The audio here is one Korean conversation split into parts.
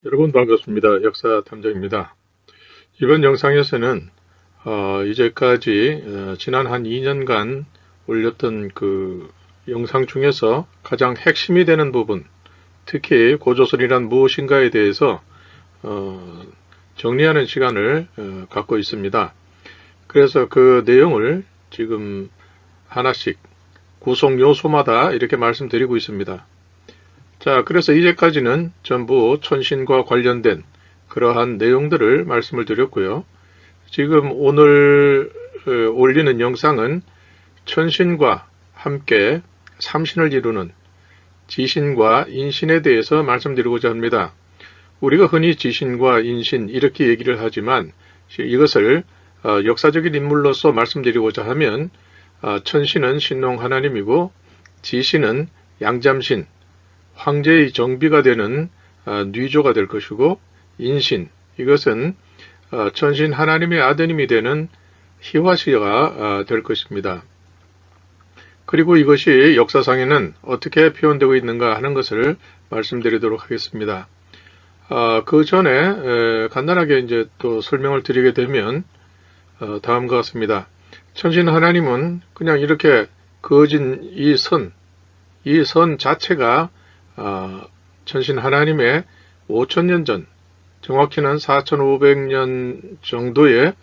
여러분 반갑습니다. 역사탐정입니다. 이번 영상에서는 이제까지 지난 한 2년간 올렸던 그 영상 중에서 가장 핵심이 되는 부분, 특히 고조선이란 무엇인가에 대해서 정리하는 시간을 갖고 있습니다. 그래서 그 내용을 지금 하나씩 구성 요소마다 이렇게 말씀드리고 있습니다. 자, 그래서 이제까지는 전부 천신과 관련된 그러한 내용들을 말씀을 드렸고요. 지금 오늘 올리는 영상은 천신과 함께 삼신을 이루는 지신과 인신에 대해서 말씀드리고자 합니다. 우리가 흔히 지신과 인신 이렇게 얘기를 하지만 이것을 역사적인 인물로서 말씀드리고자 하면 천신은 신농 하나님이고 지신은 양잠신 황제의 정비가 되는 뉘조가 될 것이고, 인신, 이것은 천신 하나님의 아드님이 되는 희화시가 될 것입니다. 그리고 이것이 역사상에는 어떻게 표현되고 있는가 하는 것을 말씀드리도록 하겠습니다. 그 전에 간단하게 이제 또 설명을 드리게 되면 다음과 같습니다. 천신 하나님은 그냥 이렇게 그어진 이 선 자체가 천신 하나님의 5000년 전, 정확히는 4500년 정도의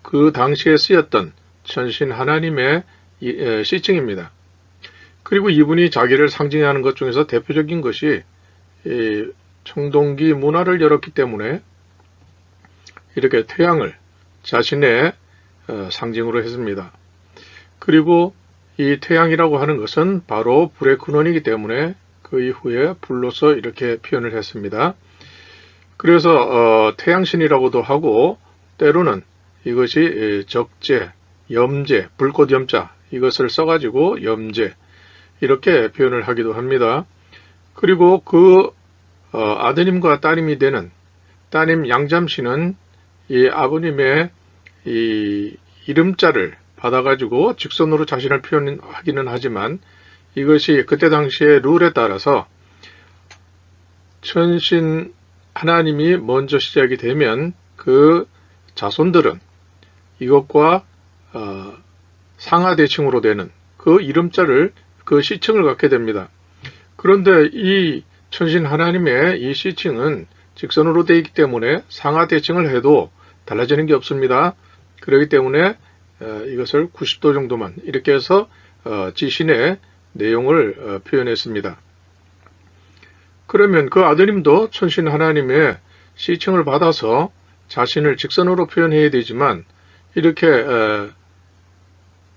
그 당시에 쓰였던 천신 하나님의 시칭입니다. 그리고 이분이 자기를 상징하는 것 중에서 대표적인 것이 청동기 문화를 열었기 때문에 이렇게 태양을 자신의 상징으로 했습니다. 그리고 이 태양이라고 하는 것은 바로 불의 근원이기 때문에 그 이후에 불로서 이렇게 표현을 했습니다. 그래서 태양신이라고도 하고, 때로는 이것이 적재, 염재, 불꽃 염자 이것을 써가지고 염재 이렇게 표현을 하기도 합니다. 그리고 그 아드님과 따님이 되는 따님 양잠씨는 이 아버님의 이 이름자를 받아가지고 직선으로 자신을 표현하기는 하지만, 이것이 그때 당시의 룰에 따라서 천신 하나님이 먼저 시작이 되면 그 자손들은 이것과 상하대칭으로 되는 그 이름자를, 그 시칭을 갖게 됩니다. 그런데 이 천신 하나님의 이 시칭은 직선으로 되어 있기 때문에 상하대칭을 해도 달라지는 게 없습니다. 그렇기 때문에 이것을 90도 정도만 이렇게 해서 지신의 내용을 표현했습니다. 그러면 그 아드님도 천신 하나님의 시칭을 받아서 자신을 직선으로 표현해야 되지만, 이렇게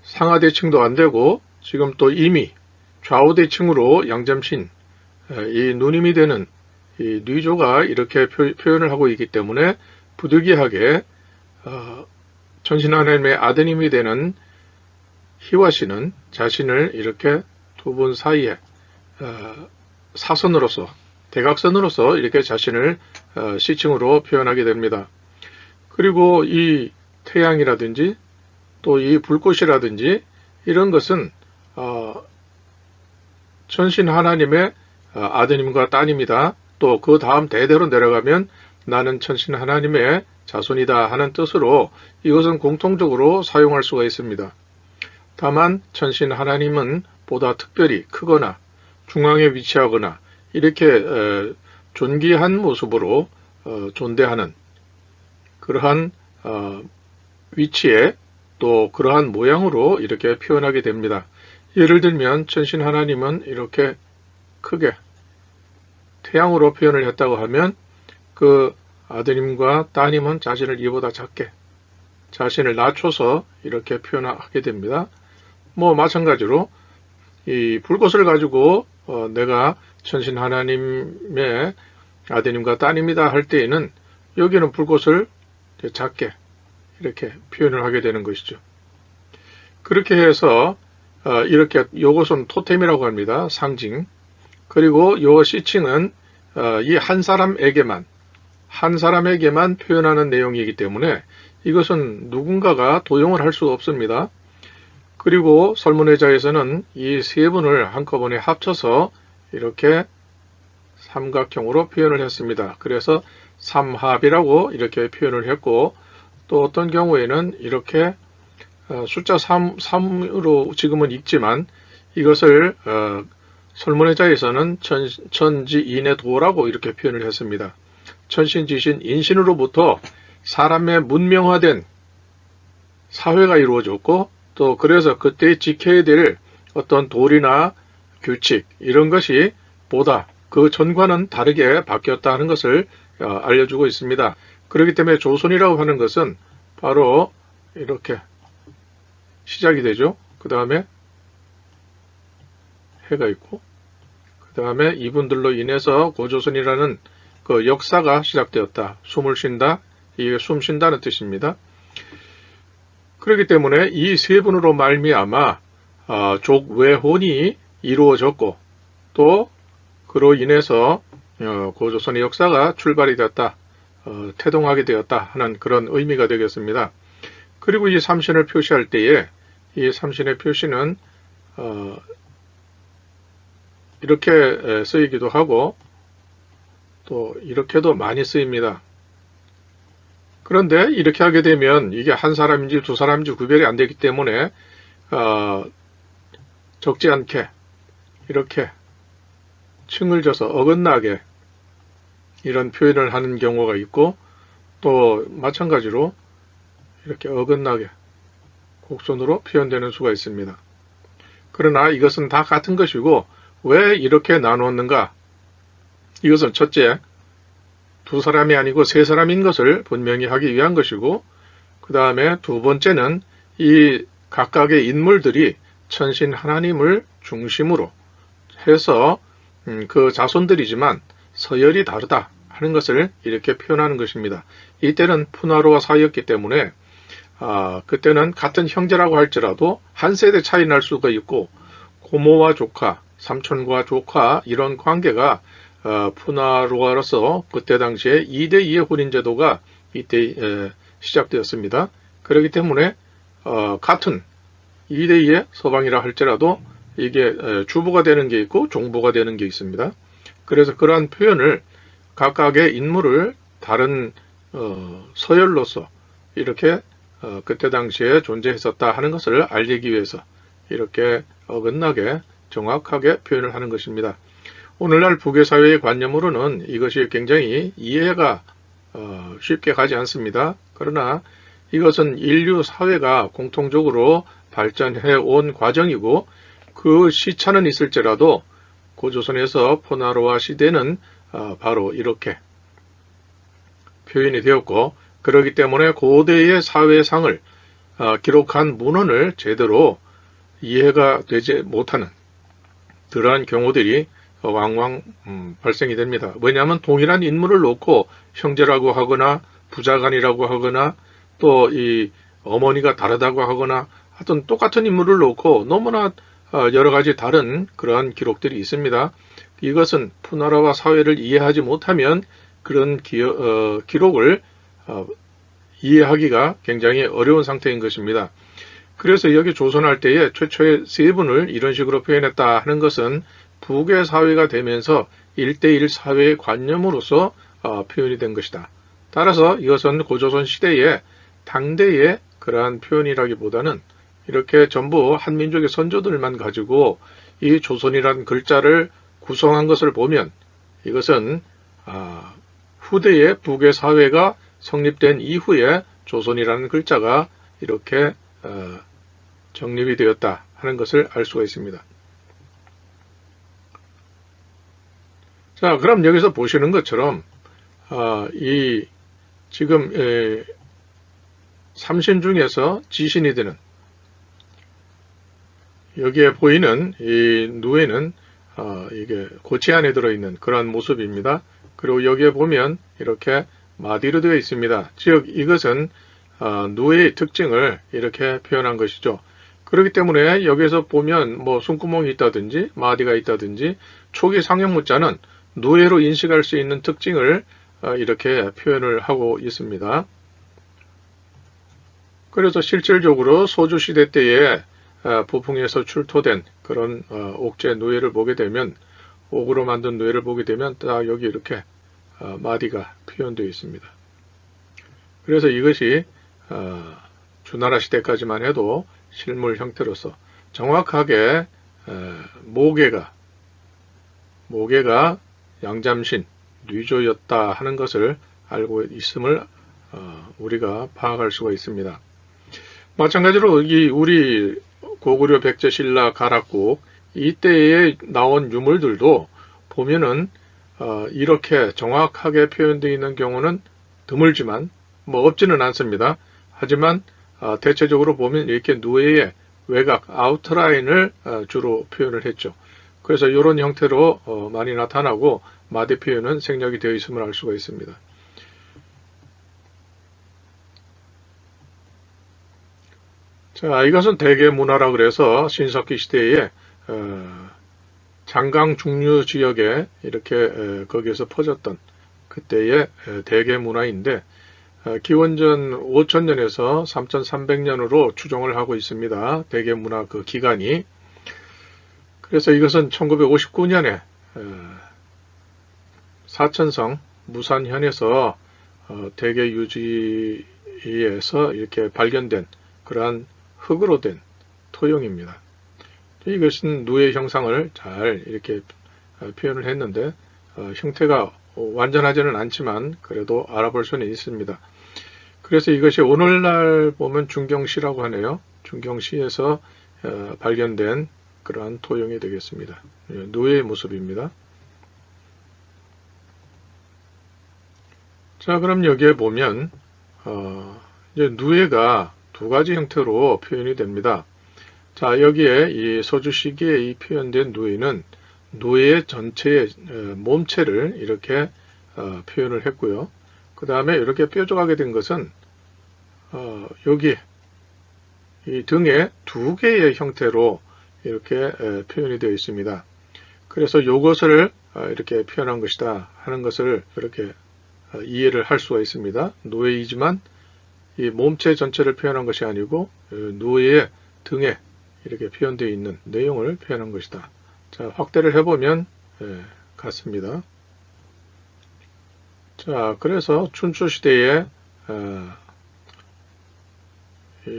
상하대칭도 안 되고 지금 또 이미 좌우대칭으로 양잠신, 이 누님이 되는 이 뉘조가 이렇게 표현을 하고 있기 때문에 부득이하게 천신 하나님의 아드님이 되는 희화씨는 자신을 이렇게 두 분 사이에 사선으로서, 대각선으로서 이렇게 자신을 시칭으로 표현하게 됩니다. 그리고 이 태양이라든지 또 이 불꽃이라든지 이런 것은 천신 하나님의 아드님과 따님이다. 또 그 다음 대대로 내려가면 나는 천신 하나님의 자손이다 하는 뜻으로 이것은 공통적으로 사용할 수가 있습니다. 다만 천신 하나님은 보다 특별히 크거나 중앙에 위치하거나 이렇게 존귀한 모습으로 존대하는 그러한 위치에 또 그러한 모양으로 이렇게 표현하게 됩니다. 예를 들면 천신 하나님은 이렇게 크게 태양으로 표현을 했다고 하면, 그 아드님과 따님은 자신을 이보다 작게 자신을 낮춰서 이렇게 표현하게 됩니다. 마찬가지로 이 불꽃을 가지고 내가 천신 하나님의 아드님과 따님이다 할 때에는 여기는 불꽃을 작게 이렇게 표현을 하게 되는 것이죠. 그렇게 해서 이렇게 요것은 토템이라고 합니다. 상징. 그리고 요 시칭은 이 한 사람에게만 표현하는 내용이기 때문에 이것은 누군가가 도용을 할 수가 없습니다. 그리고 설문회자에서는 이 세 분을 한꺼번에 합쳐서 이렇게 삼각형으로 표현을 했습니다. 그래서 삼합이라고 이렇게 표현을 했고, 또 어떤 경우에는 이렇게 숫자 3으로 지금은 읽지만 이것을 설문해자에서는 천지인의도라고 이렇게 표현을 했습니다. 천신지신 인신으로부터 사람의 문명화된 사회가 이루어졌고, 또 그래서 그때 지켜야 될 어떤 도리나 규칙 이런 것이 보다 그 전과는 다르게 바뀌었다 하는 것을 알려주고 있습니다. 그렇기 때문에 조선이라고 하는 것은 바로 이렇게 시작이 되죠. 그 다음에 해가 있고, 그 다음에 이분들로 인해서 고조선이라는 그 역사가 시작되었다. 숨을 쉰다. 이게 숨 쉰다는 뜻입니다. 그렇기 때문에 이 세 분으로 말미암아 족외혼이 이루어졌고, 또 그로 인해서 고조선의 역사가 출발이 되었다. 태동하게 되었다 하는 그런 의미가 되겠습니다. 그리고 이 삼신을 표시할 때에 이 삼신의 표시는 이렇게 쓰이기도 하고 또 이렇게도 많이 쓰입니다. 그런데 이렇게 하게 되면 이게 한 사람인지 두 사람인지 구별이 안 되기 때문에 적지 않게 이렇게 층을 져서 어긋나게 이런 표현을 하는 경우가 있고, 또 마찬가지로 이렇게 어긋나게 곡선으로 표현되는 수가 있습니다. 그러나 이것은 다 같은 것이고, 왜 이렇게 나누었는가? 이것은 첫째, 두 사람이 아니고 세 사람인 것을 분명히 하기 위한 것이고, 그 다음에 두 번째는 이 각각의 인물들이 천신 하나님을 중심으로 해서 그 자손들이지만 서열이 다르다 하는 것을 이렇게 표현하는 것입니다. 이때는 푸나루와 사이였기 때문에 그때는 같은 형제라고 할지라도 한 세대 차이 날 수가 있고, 고모와 조카, 삼촌과 조카 이런 관계가 푸나루아로서 그때 당시에 2대2의 혼인제도가 이때 시작되었습니다. 그렇기 때문에 같은 2대2의 서방이라 할지라도 이게 주부가 되는 게 있고 종부가 되는 게 있습니다. 그래서 그러한 표현을 각각의 인물을 다른 서열로서 이렇게 그때 당시에 존재했었다 하는 것을 알리기 위해서 이렇게 어긋나게 정확하게 표현을 하는 것입니다. 오늘날 북외사회의 관념으로는 이것이 굉장히 이해가 쉽게 가지 않습니다. 그러나 이것은 인류 사회가 공통적으로 발전해 온 과정이고, 그 시차는 있을지라도 고조선에서 포나루아 시대는 바로 이렇게 표현이 되었고, 그렇기 때문에 고대의 사회상을 기록한 문헌을 제대로 이해가 되지 못하는 그러한 경우들이 왕왕 발생이 됩니다. 왜냐하면 동일한 인물을 놓고 형제라고 하거나 부자간이라고 하거나 또 이 어머니가 다르다고 하거나 하여튼 똑같은 인물을 놓고 너무나 여러 가지 다른 그러한 기록들이 있습니다. 이것은 푸나루아 사회를 이해하지 못하면 그런 기록을 이해하기가 굉장히 어려운 상태인 것입니다. 그래서 여기 조선할 때에 최초의 세 분을 이런 식으로 표현했다 하는 것은 북의 사회가 되면서 1대1 사회의 관념으로서 표현이 된 것이다. 따라서 이것은 고조선 시대의 당대의 그러한 표현이라기보다는 이렇게 전부 한민족의 선조들만 가지고 이 조선이라는 글자를 구성한 것을 보면 이것은 후대의 북의 사회가 성립된 이후에 조선이라는 글자가 이렇게 정립이 되었다 하는 것을 알 수가 있습니다. 자, 그럼 여기서 보시는 것처럼 이 지금 삼신 중에서 지신이 되는 여기에 보이는 이 누에는 이게 고치 안에 들어있는 그러한 모습입니다. 그리고 여기에 보면 이렇게 마디로 되어 있습니다. 즉 이것은 누에의 특징을 이렇게 표현한 것이죠. 그렇기 때문에 여기서 보면 뭐 숨구멍이 있다든지 마디가 있다든지 초기 상형문자는 누에로 인식할 수 있는 특징을 이렇게 표현을 하고 있습니다. 그래서 실질적으로 소주시대 때에 부풍에서 출토된 그런 옥제 누에를 보게 되면 옥으로 만든 뇌를 보게 되면 딱 여기 이렇게 마디가 표현되어 있습니다. 그래서 이것이 주나라 시대까지만 해도 실물 형태로서 정확하게 모계가 양잠신, 뉘조였다 하는 것을 알고 있음을 우리가 파악할 수가 있습니다. 마찬가지로 우리 고구려 백제신라 가락국 이때에 나온 유물들도 보면은 이렇게 정확하게 표현되어 있는 경우는 드물지만 없지는 않습니다. 하지만 대체적으로 보면 이렇게 누에의 외곽 아우트라인을 주로 표현을 했죠. 그래서 이런 형태로 많이 나타나고 마디 표현은 생략이 되어 있음을 알 수가 있습니다. 자, 이것은 대계문화라 그래서 신석기 시대에 장강 중류 지역에 이렇게 거기에서 퍼졌던 그때의 대계문화인데 기원전 5000년에서 3300년으로 추정을 하고 있습니다. 대계문화 그 기간이. 그래서 이것은 1959년에 사천성 무산현에서 대계유지에서 이렇게 발견된 그러한 흙으로 된 토용입니다. 이것은 누의 형상을 잘 이렇게 표현을 했는데 형태가 완전하지는 않지만 그래도 알아볼 수는 있습니다. 그래서 이것이 오늘날 보면 중경시라고 하네요. 중경시에서 발견된 그러한 토용이 되겠습니다. 누의 모습입니다. 자, 그럼 여기에 보면 이제 누에가 두 가지 형태로 표현이 됩니다. 자, 여기에 이 서주시기에 이 표현된 누에는 누에의 전체의 몸체를 이렇게 표현을 했고요. 그 다음에 이렇게 뾰족하게 된 것은 여기 이 등에 두 개의 형태로 이렇게 표현이 되어 있습니다. 그래서 이것을 이렇게 표현한 것이다 하는 것을 이렇게 이해를 할 수가 있습니다. 누에이지만 이 몸체 전체를 표현한 것이 아니고 누에의 등에 이렇게 표현되어 있는 내용을 표현한 것이다. 자, 확대를 해보면 같습니다. 자, 그래서 춘추시대에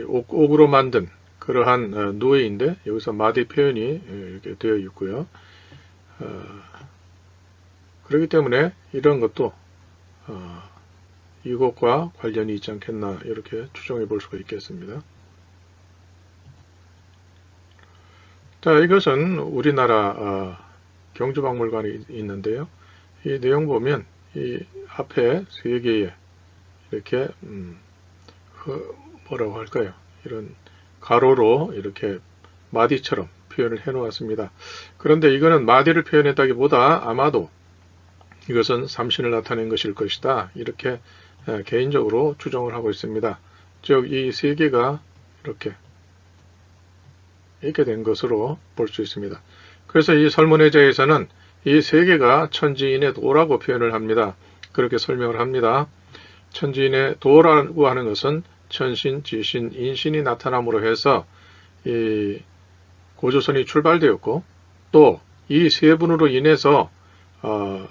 옥으로 만든 그러한 누에인데 여기서 마디 표현이 이렇게 되어 있고요. 그렇기 때문에 이런 것도 이것과 관련이 있지 않겠나 이렇게 추정해 볼 수가 있겠습니다. 자, 이것은 우리나라 경주박물관이 있는데요. 이 내용 보면 이 앞에 세 개의 이렇게 뭐라고 할까요? 이런 가로로 이렇게 마디처럼 표현을 해 놓았습니다. 그런데 이거는 마디를 표현했다기보다 아마도 이것은 삼신을 나타낸 것일 것이다. 이렇게 개인적으로 추정을 하고 있습니다. 즉, 이 세 개가 이렇게 된 것으로 볼 수 있습니다. 그래서 이 설문해제에서는 이 세 개가 천지인의 도라고 표현을 합니다. 그렇게 설명을 합니다. 천지인의 도라고 하는 것은 천신, 지신, 인신이 나타남으로 해서 이 고조선이 출발되었고 또 이 세 분으로 인해서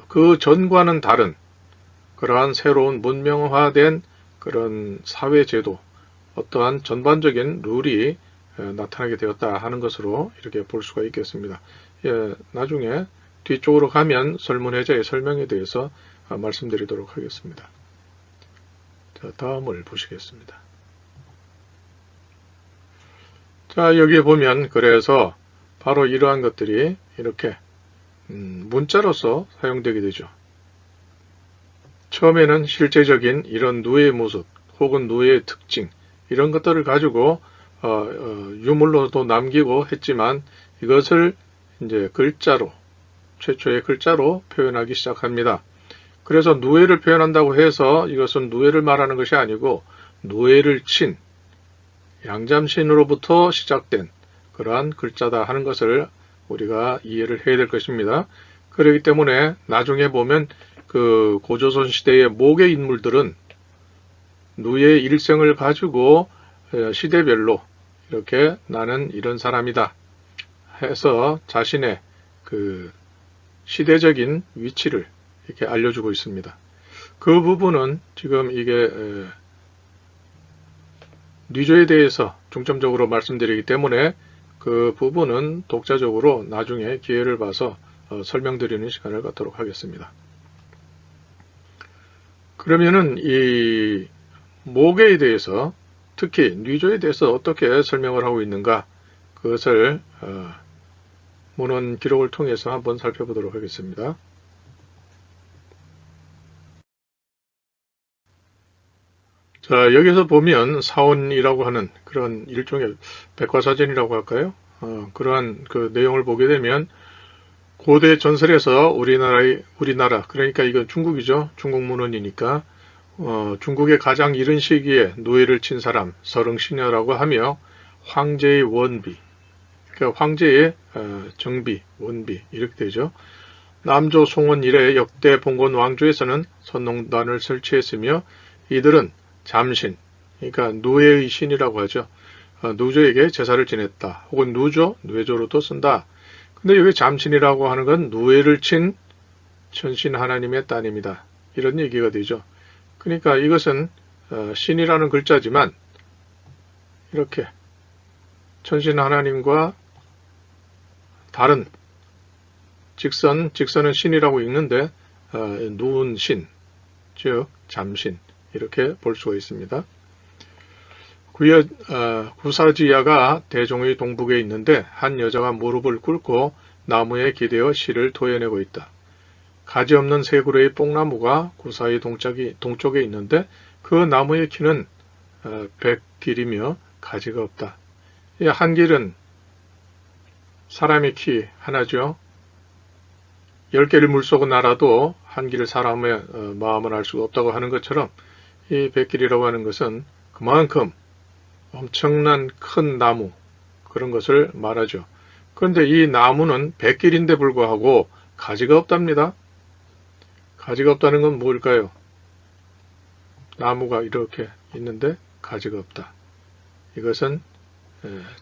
그 전과는 다른 그러한 새로운 문명화된 그런 사회제도, 어떠한 전반적인 룰이 나타나게 되었다 하는 것으로 이렇게 볼 수가 있겠습니다. 나중에 뒤쪽으로 가면 설문해제의 설명에 대해서 말씀드리도록 하겠습니다. 자, 다음을 보시겠습니다. 자, 여기에 보면 그래서 바로 이러한 것들이 이렇게 문자로서 사용되게 되죠. 처음에는 실제적인 이런 누의 모습 혹은 누의 특징 이런 것들을 가지고 유물로도 남기고 했지만 이것을 이제 글자로 최초의 글자로 표현하기 시작합니다. 그래서 누에를 표현한다고 해서 이것은 누에를 말하는 것이 아니고 누에를 친 양잠신으로부터 시작된 그러한 글자다 하는 것을 우리가 이해를 해야 될 것입니다. 그렇기 때문에 나중에 보면 그 고조선 시대의 모계 인물들은 누의 일생을 가지고 시대별로 이렇게 나는 이런 사람이다 해서 자신의 그 시대적인 위치를 이렇게 알려주고 있습니다. 그 부분은 지금 이게 뉘조에 대해서 중점적으로 말씀드리기 때문에 그 부분은 독자적으로 나중에 기회를 봐서 설명드리는 시간을 갖도록 하겠습니다. 그러면은 이 모계에 대해서 특히 뉘조에 대해서 어떻게 설명을 하고 있는가 그것을 문헌 기록을 통해서 한번 살펴보도록 하겠습니다. 자, 여기서 보면 사원이라고 하는 그런 일종의 백과사전이라고 할까요? 그러한 그 내용을 보게 되면 고대 전설에서 우리나라 그러니까 이건 중국이죠. 중국 문헌이니까 중국의 가장 이른 시기에 노예를 친 사람 서릉시녀라고 하며 황제의 원비 그러니까 황제의 정비 원비 이렇게 되죠. 남조 송원 이래 역대 봉건 왕조에서는 선농단을 설치했으며 이들은 잠신 그러니까 노예의 신이라고 하죠. 누조에게 제사를 지냈다. 혹은 누조, 뇌조로도 쓴다. 근데 여기 잠신이라고 하는 건 노예를 친 천신 하나님의 딸입니다. 이런 얘기가 되죠. 그러니까 이것은 신이라는 글자지만 이렇게 천신 하나님과 다른 직선은 신이라고 읽는데 누운 신, 즉 잠신 이렇게 볼 수가 있습니다. 구사지야가 대종의 동북에 있는데 한 여자가 무릎을 꿇고 나무에 기대어 실을 토해내고 있다. 가지 없는 세 그루의 뽕나무가 구사의 동쪽에 있는데 그 나무의 키는 100길이며 가지가 없다. 이 한 길은 사람의 키 하나죠. 10개를 물속으로 날아도 한 길을 사람의 마음을 알 수가 없다고 하는 것처럼 이 100길이라고 하는 것은 그만큼 엄청난 큰 나무 그런 것을 말하죠. 그런데 이 나무는 100길인데 불구하고 가지가 없답니다. 가지가 없다는 건 뭘까요? 나무가 이렇게 있는데 가지가 없다. 이것은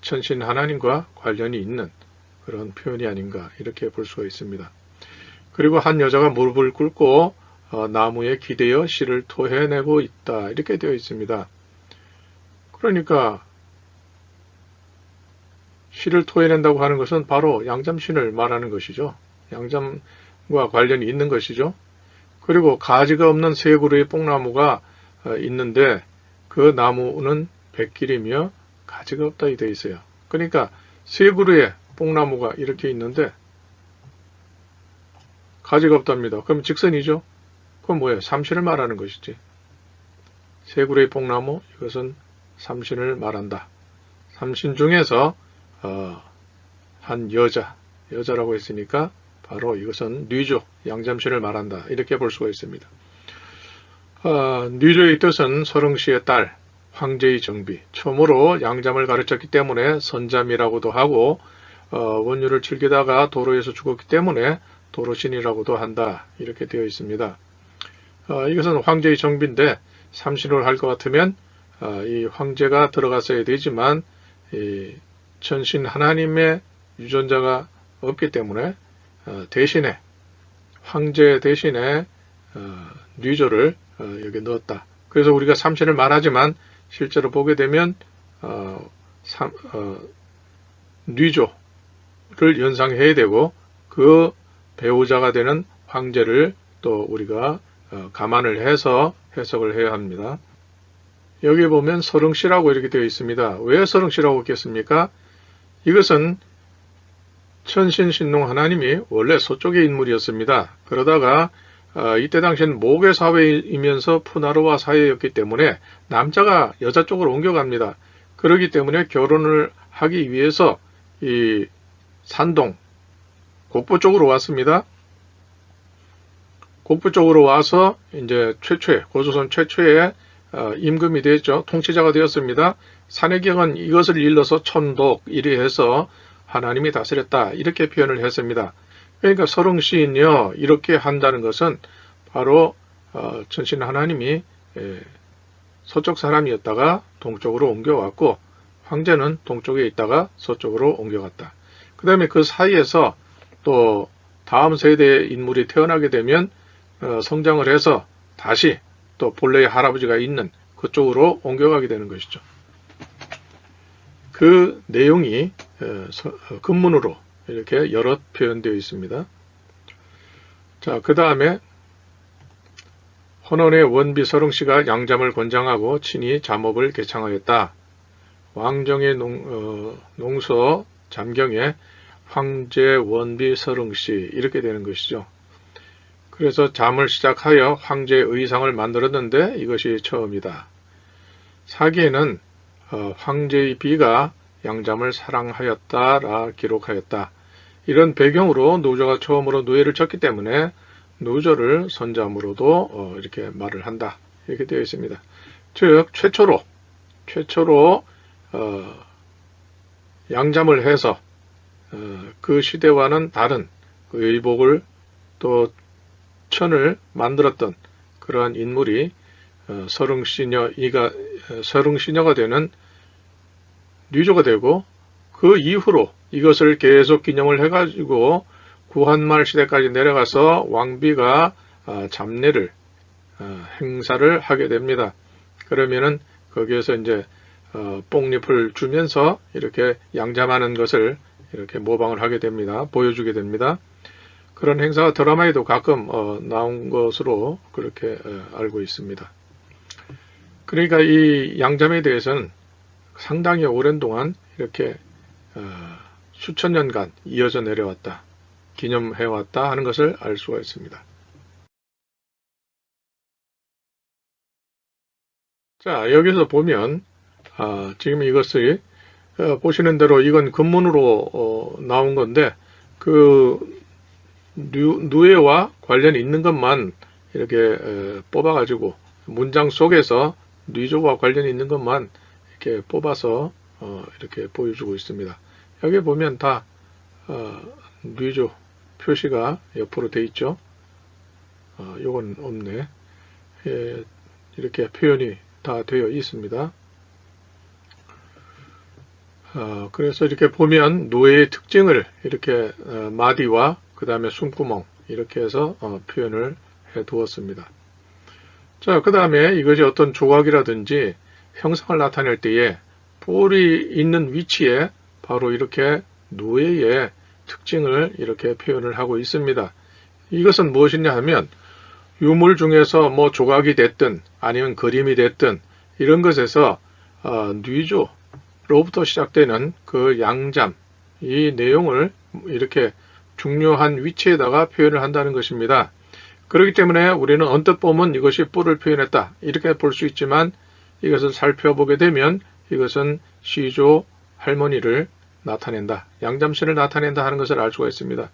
천신 하나님과 관련이 있는 그런 표현이 아닌가 이렇게 볼 수가 있습니다. 그리고 한 여자가 무릎을 꿇고 나무에 기대어 실을 토해내고 있다. 이렇게 되어 있습니다. 그러니까 실을 토해낸다고 하는 것은 바로 양잠신을 말하는 것이죠. 양잠과 관련이 있는 것이죠. 그리고 가지가 없는 세 그루의 뽕나무가 있는데 그 나무는 100길이며 가지가 없다 이 되어 있어요. 그러니까 세 그루의 뽕나무가 이렇게 있는데 가지가 없답니다. 그럼 직선이죠. 그건 뭐예요? 삼신을 말하는 것이지. 세 그루의 뽕나무 이것은 삼신을 말한다. 삼신 중에서 한 여자라고 했으니까 바로 이것은 뉘조, 양잠신을 말한다. 이렇게 볼 수가 있습니다. 뉘조의 뜻은 서릉시의 딸, 황제의 정비. 처음으로 양잠을 가르쳤기 때문에 선잠이라고도 하고 원유를 즐기다가 도로에서 죽었기 때문에 도로신이라고도 한다. 이렇게 되어 있습니다. 이것은 황제의 정비인데 삼신을 할 것 같으면 이 황제가 들어갔어야 되지만 이 천신 하나님의 유전자가 없기 때문에 대신에 황제 대신에 뉘조를 여기 넣었다. 그래서 우리가 삼신을 말하지만 실제로 보게 되면 뉘조를 연상해야 되고 그 배우자가 되는 황제를 또 우리가 감안을 해서 해석을 해야 합니다. 여기 보면 서릉시라고 이렇게 되어 있습니다. 왜 서릉시라고 했겠습니까? 이것은 천신신농 하나님이 원래 서쪽의 인물이었습니다. 그러다가 이때 당시엔 모계 사회이면서 푸나르와 사회였기 때문에 남자가 여자 쪽으로 옮겨갑니다. 그렇기 때문에 결혼을 하기 위해서 이 산동, 곡부 쪽으로 왔습니다. 곡부 쪽으로 와서 이제 고조선 최초의 임금이 되었죠. 통치자가 되었습니다. 산해경은 이것을 일러서 천독 이리 해서 하나님이 다스렸다. 이렇게 표현을 했습니다. 그러니까 서릉시인요 이렇게 한다는 것은 바로 천신 하나님이 서쪽 사람이었다가 동쪽으로 옮겨왔고 황제는 동쪽에 있다가 서쪽으로 옮겨갔다. 그 다음에 그 사이에서 또 다음 세대의 인물이 태어나게 되면 성장을 해서 다시 또 본래의 할아버지가 있는 그쪽으로 옮겨가게 되는 것이죠. 그 내용이 근문으로 이렇게 여러 표현되어 있습니다. 자, 그 다음에 헌원의 원비 서릉씨가 양잠을 권장하고 친히 잠업을 개창하였다. 왕정의 농서 잠경에 황제 원비 서릉씨 이렇게 되는 것이죠. 그래서 잠을 시작하여 황제의 의상을 만들었는데 이것이 처음이다. 사기에는 황제의 비가 양잠을 사랑하였다라 기록하였다. 이런 배경으로 노조가 처음으로 누에를 쳤기 때문에 노조를 선잠으로도 이렇게 말을 한다. 이렇게 되어 있습니다. 즉 최초로 양잠을 해서 그 시대와는 다른 그 의복을 또 천을 만들었던 그러한 인물이 서릉시녀가 되는 뉘조가 되고, 그 이후로 이것을 계속 기념을 해가지고 구한말 시대까지 내려가서 왕비가 잡례를 행사를 하게 됩니다. 그러면은 거기에서 이제 뽕잎을 주면서 이렇게 양잠하는 것을 이렇게 모방을 하게 됩니다. 보여주게 됩니다. 그런 행사가 드라마에도 가끔 나온 것으로 그렇게 알고 있습니다. 그러니까 이 양잠에 대해서는 상당히 오랜 동안 이렇게 수천 년간 이어져 내려왔다, 기념해왔다 하는 것을 알 수가 있습니다. 자, 여기서 보면 지금 이것을 보시는 대로 이건 근문으로 나온 건데 그 누에와 관련이 있는 것만 이렇게 뽑아가지고 문장 속에서 뉘조와 관련이 있는 것만 이렇게 뽑아서 이렇게 보여주고 있습니다. 여기 보면 다 뉘조 표시가 옆으로 되어 있죠. 요건 없네. 예, 이렇게 표현이 다 되어 있습니다. 그래서 이렇게 보면 노예의 특징을 이렇게 마디와 그 다음에 숨구멍 이렇게 해서 표현을 해 두었습니다. 자, 그 다음에 이것이 어떤 조각이라든지 형상을 나타낼 때에 볼이 있는 위치에 바로 이렇게 노예의 특징을 이렇게 표현을 하고 있습니다. 이것은 무엇이냐 하면 유물 중에서 뭐 조각이 됐든 아니면 그림이 됐든 이런 것에서 뉘조로부터 시작되는 그 양잠, 이 내용을 이렇게 중요한 위치에다가 표현을 한다는 것입니다. 그렇기 때문에 우리는 언뜻 보면 이것이 뿔을 표현했다 이렇게 볼 수 있지만, 이것을 살펴보게 되면 이것은 시조 할머니를 나타낸다, 양잠신을 나타낸다 하는 것을 알 수가 있습니다.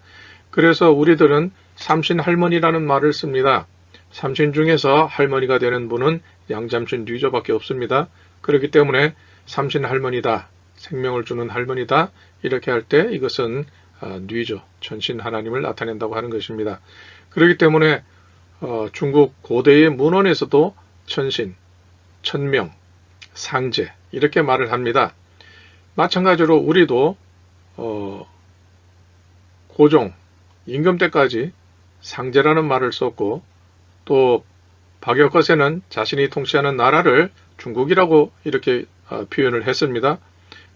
그래서 우리들은 삼신 할머니라는 말을 씁니다. 삼신 중에서 할머니가 되는 분은 양잠신 뉘조밖에 없습니다. 그렇기 때문에 삼신 할머니다, 생명을 주는 할머니다 이렇게 할 때 이것은 뉘조, 천신 하나님을 나타낸다고 하는 것입니다. 그렇기 때문에 중국 고대의 문헌에서도 천신, 천명, 상제 이렇게 말을 합니다. 마찬가지로 우리도 고종, 임금 때까지 상제라는 말을 썼고, 또 박역거세는 자신이 통치하는 나라를 중국이라고 이렇게 표현을 했습니다.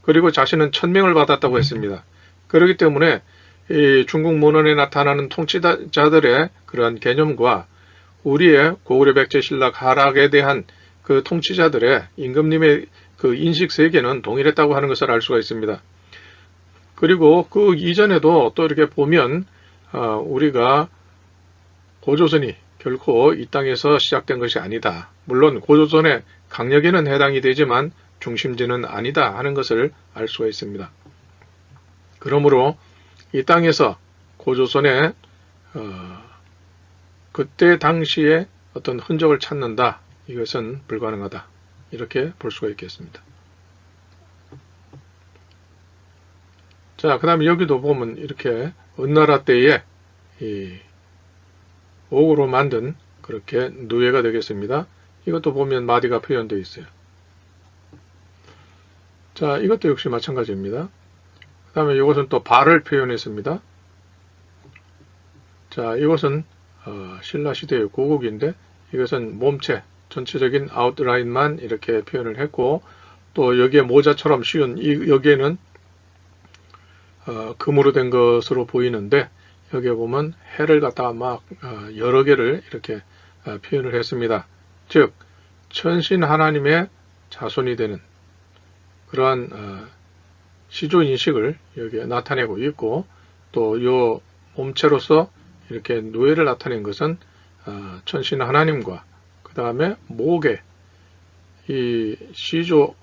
그리고 자신은 천명을 받았다고 했습니다. 그렇기 때문에 이 중국 문헌에 나타나는 통치자들의 그러한 개념과 우리의 고구려 백제 신라 가락에 대한 그 통치자들의 임금님의 그 인식 세계는 동일했다고 하는 것을 알 수가 있습니다. 그리고 그 이전에도 또 이렇게 보면 우리가 고조선이 결코 이 땅에서 시작된 것이 아니다. 물론 고조선의 강력에는 해당이 되지만 중심지는 아니다 하는 것을 알 수가 있습니다. 그러므로 이 땅에서 고조선의 그때 당시에 어떤 흔적을 찾는다, 이것은 불가능하다 이렇게 볼 수가 있겠습니다. 자, 그 다음에 여기도 보면 이렇게 은나라 때에 이 옥으로 만든 그렇게 누에가 되겠습니다. 이것도 보면 마디가 표현되어 있어요. 자, 이것도 역시 마찬가지입니다. 그 다음에 이것은 또 발을 표현했습니다. 자, 이것은 신라시대의 고국인데 이것은 몸체 전체적인 아웃라인만 이렇게 표현을 했고, 또 여기에 모자처럼 씌운 여기에는 금으로 된 것으로 보이는데, 여기에 보면 해를 갖다가 막 여러 개를 이렇게 표현을 했습니다. 즉 천신 하나님의 자손이 되는 그러한 시조 인식을 여기에 나타내고 있고, 또 요 몸체로서 이렇게 노예를 나타낸 것은 천신 하나님과 그 다음에 목에 이 시조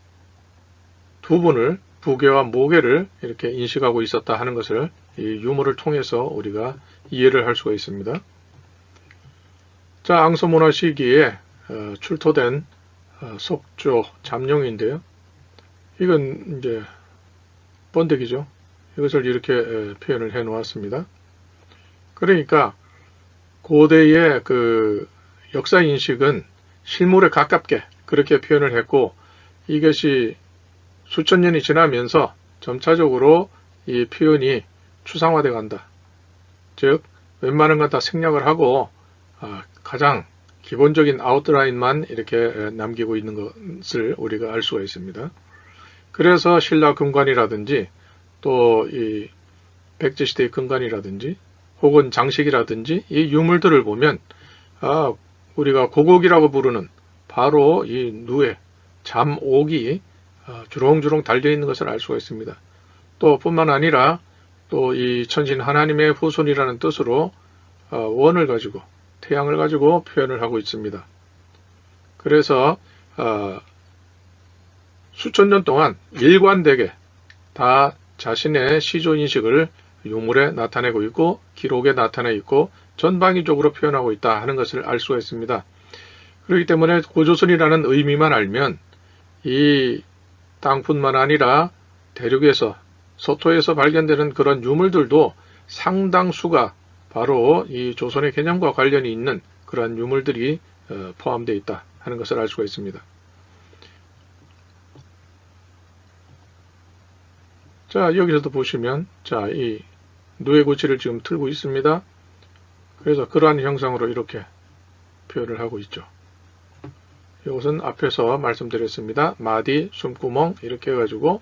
두 분을, 부계와 모계를 이렇게 인식하고 있었다 하는 것을 이 유물을 통해서 우리가 이해를 할 수가 있습니다. 자, 앙소문화 시기에 출토된 속조 잠룡인데요. 이건 이제 번데기죠. 이것을 이렇게 표현을 해 놓았습니다. 그러니까 고대의 그 역사 인식은 실물에 가깝게 그렇게 표현을 했고, 이것이 수천 년이 지나면서 점차적으로 이 표현이 추상화되어 간다. 즉 웬만한 것 다 생략을 하고 가장 기본적인 아웃라인만 이렇게 남기고 있는 것을 우리가 알 수가 있습니다. 그래서 신라 금관이라든지 또 이 백제시대의 금관이라든지 혹은 장식이라든지 이 유물들을 보면 우리가 고곡이라고 부르는 바로 이 누에 잠옥이 주렁주렁 달려있는 것을 알 수가 있습니다. 또 뿐만 아니라 또 이 천신 하나님의 후손이라는 뜻으로 원을 가지고 태양을 가지고 표현을 하고 있습니다. 그래서 수천 년 동안 일관되게 다 자신의 시조인식을 유물에 나타내고 있고 기록에 나타내 있고 전방위적으로 표현하고 있다 하는 것을 알 수가 있습니다. 그렇기 때문에 고조선이라는 의미만 알면 이 땅뿐만 아니라 대륙에서 서토에서 발견되는 그런 유물들도 상당수가 바로 이 조선의 개념과 관련이 있는 그러한 유물들이 포함되어 있다 하는 것을 알 수가 있습니다. 자, 여기서도 보시면 이 누에고치를 지금 틀고 있습니다. 그래서 그러한 형상으로 이렇게 표현을 하고 있죠. 이것은 앞에서 말씀드렸습니다. 마디, 숨구멍 이렇게 해가지고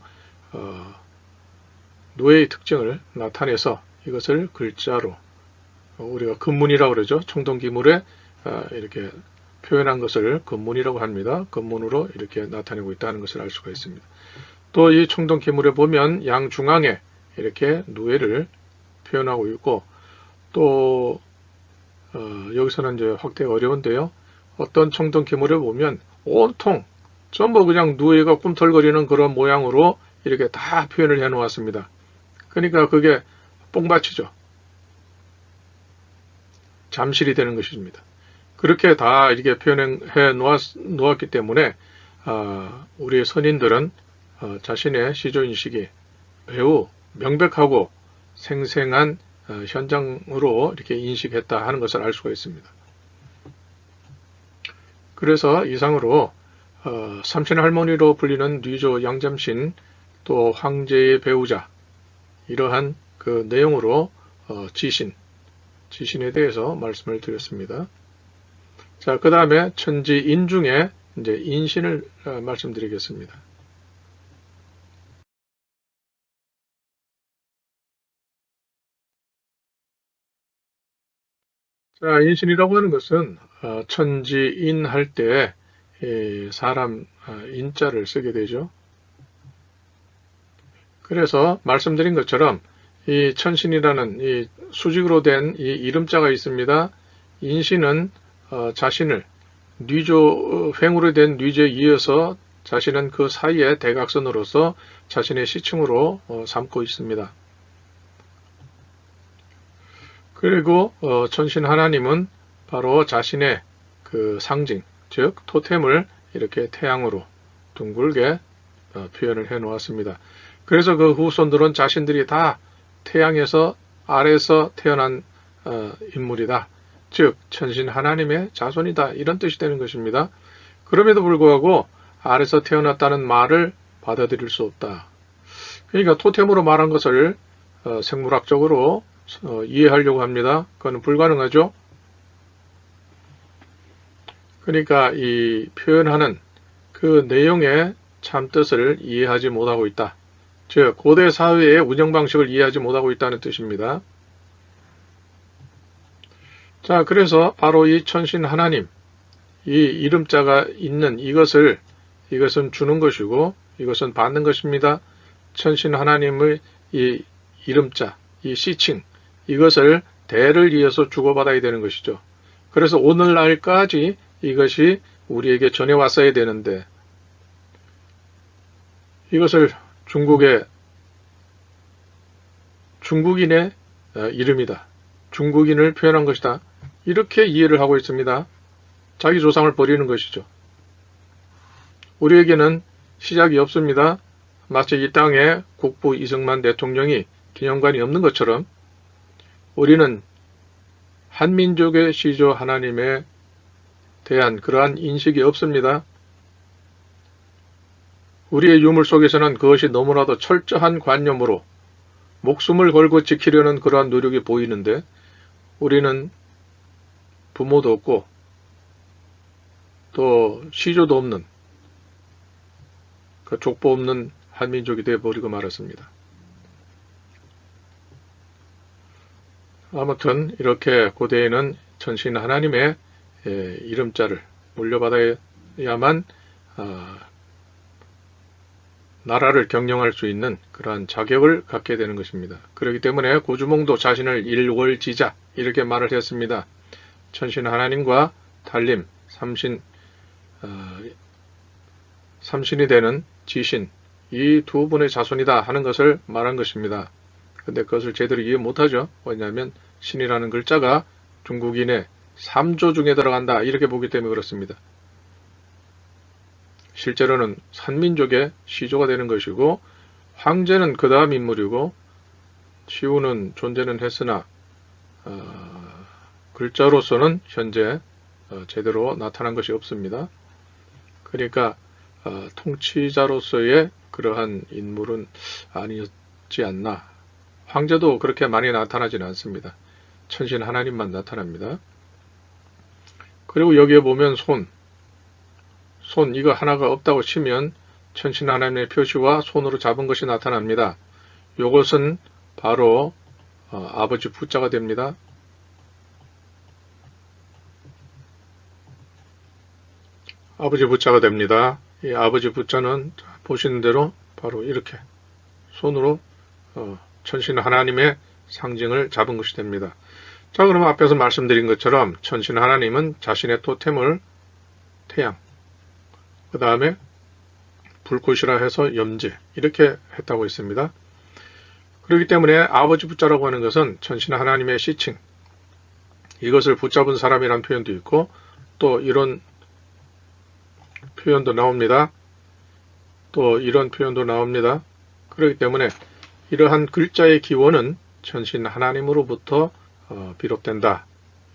누에의 특징을 나타내서 이것을 글자로 우리가 금문이라고 그러죠. 청동기물에 이렇게 표현한 것을 금문이라고 합니다. 금문으로 이렇게 나타내고 있다는 것을 알 수가 있습니다. 또 이 청동기물에 보면 양중앙에 이렇게 누에를 표현하고 있고, 또 여기서는 이제 확대가 어려운데요. 어떤 청동기물에 보면 온통 전부 그냥 누에가 꿈틀거리는 그런 모양으로 이렇게 다 표현을 해 놓았습니다. 그러니까 그게 뽕받치죠. 잠실이 되는 것입니다. 그렇게 다 이렇게 표현해 놓았기 때문에 우리의 선인들은 자신의 시조인식이 매우 명백하고 생생한 현장으로 이렇게 인식했다 하는 것을 알 수가 있습니다. 그래서 이상으로 삼신할머니로 불리는 뉘조 양잠신, 또 황제의 배우자, 이러한 그 내용으로 지신에 대해서 말씀을 드렸습니다. 자, 그 다음에 천지인 중에 이제 인신을 말씀드리겠습니다. 자, 인신이라고 하는 것은 천지인 할 때 사람 인자를 쓰게 되죠. 그래서 말씀드린 것처럼 이 천신이라는 이 수직으로 된 이 이름자가 있습니다. 인신은 자신을 뉘조 횡으로 된 뉘조에 이어서 자신은 그 사이에 대각선으로서 자신의 시층으로 삼고 있습니다. 그리고 천신 하나님은 바로 자신의 그 상징, 즉 토템을 이렇게 태양으로 둥글게 표현을 해 놓았습니다. 그래서 그 후손들은 자신들이 다 태양에서 아래에서 태어난 인물이다. 즉 천신 하나님의 자손이다. 이런 뜻이 되는 것입니다. 그럼에도 불구하고 아래에서 태어났다는 말을 받아들일 수 없다. 그러니까 토템으로 말한 것을 생물학적으로 이해하려고 합니다. 그건 불가능하죠. 그러니까 이 표현하는 그 내용의 참뜻을 이해하지 못하고 있다. 즉 고대 사회의 운영 방식을 이해하지 못하고 있다는 뜻입니다. 자, 그래서 바로 이 천신 하나님, 이 이름자가 있는 이것은 주는 것이고 이것은 받는 것입니다. 천신 하나님의 이 이름자, 이 시칭, 이것을 대를 이어서 주고받아야 되는 것이죠. 그래서 오늘날까지 이것이 우리에게 전해왔어야 되는데 이것을 중국인의 이름이다. 중국인을 표현한 것이다. 이렇게 이해를 하고 있습니다. 자기 조상을 버리는 것이죠. 우리에게는 시작이 없습니다. 마치 이 땅에 국부 이승만 대통령이 기념관이 없는 것처럼 우리는 한민족의 시조 하나님에 대한 그러한 인식이 없습니다. 우리의 유물 속에서는 그것이 너무나도 철저한 관념으로 목숨을 걸고 지키려는 그러한 노력이 보이는데 우리는 부모도 없고 또 시조도 없는 그 족보 없는 한민족이 되어버리고 말았습니다. 아무튼 이렇게 고대에는 천신 하나님의 이름자를 물려받아야만 나라를 경영할 수 있는 그러한 자격을 갖게 되는 것입니다. 그렇기 때문에 고주몽도 자신을 일월지자 이렇게 말을 했습니다. 천신 하나님과 달림, 삼신이 되는 지신, 이 두 분의 자손이다 하는 것을 말한 것입니다. 근데 그것을 제대로 이해 못하죠. 왜냐하면 신이라는 글자가 중국인의 3조 중에 들어간다 이렇게 보기 때문에 그렇습니다. 실제로는 산민족의 시조가 되는 것이고 황제는 그 다음 인물이고 시우는 존재는 했으나 글자로서는 현재 제대로 나타난 것이 없습니다. 그러니까 통치자로서의 그러한 인물은 아니었지 않나. 황제도 그렇게 많이 나타나지는 않습니다. 천신 하나님만 나타납니다. 그리고 여기에 보면 손 이거 하나가 없다고 치면 천신 하나님의 표시와 손으로 잡은 것이 나타납니다. 이것은 바로 아버지 부자가 됩니다. 아버지 부자가 됩니다. 이 아버지 부자는 보시는 대로 바로 이렇게 손으로 천신 하나님의 상징을 잡은 것이 됩니다. 자, 그러면 앞에서 말씀드린 것처럼 천신 하나님은 자신의 토템을 태양, 그 다음에 불꽃이라 해서 염제 이렇게 했다고 했습니다. 그렇기 때문에 아버지 부자라고 하는 것은 천신 하나님의 시칭, 이것을 붙잡은 사람이란 표현도 있고 또 이런 표현도 나옵니다. 또 이런 표현도 나옵니다. 그렇기 때문에 이러한 글자의 기원은 천신 하나님으로부터 비롯된다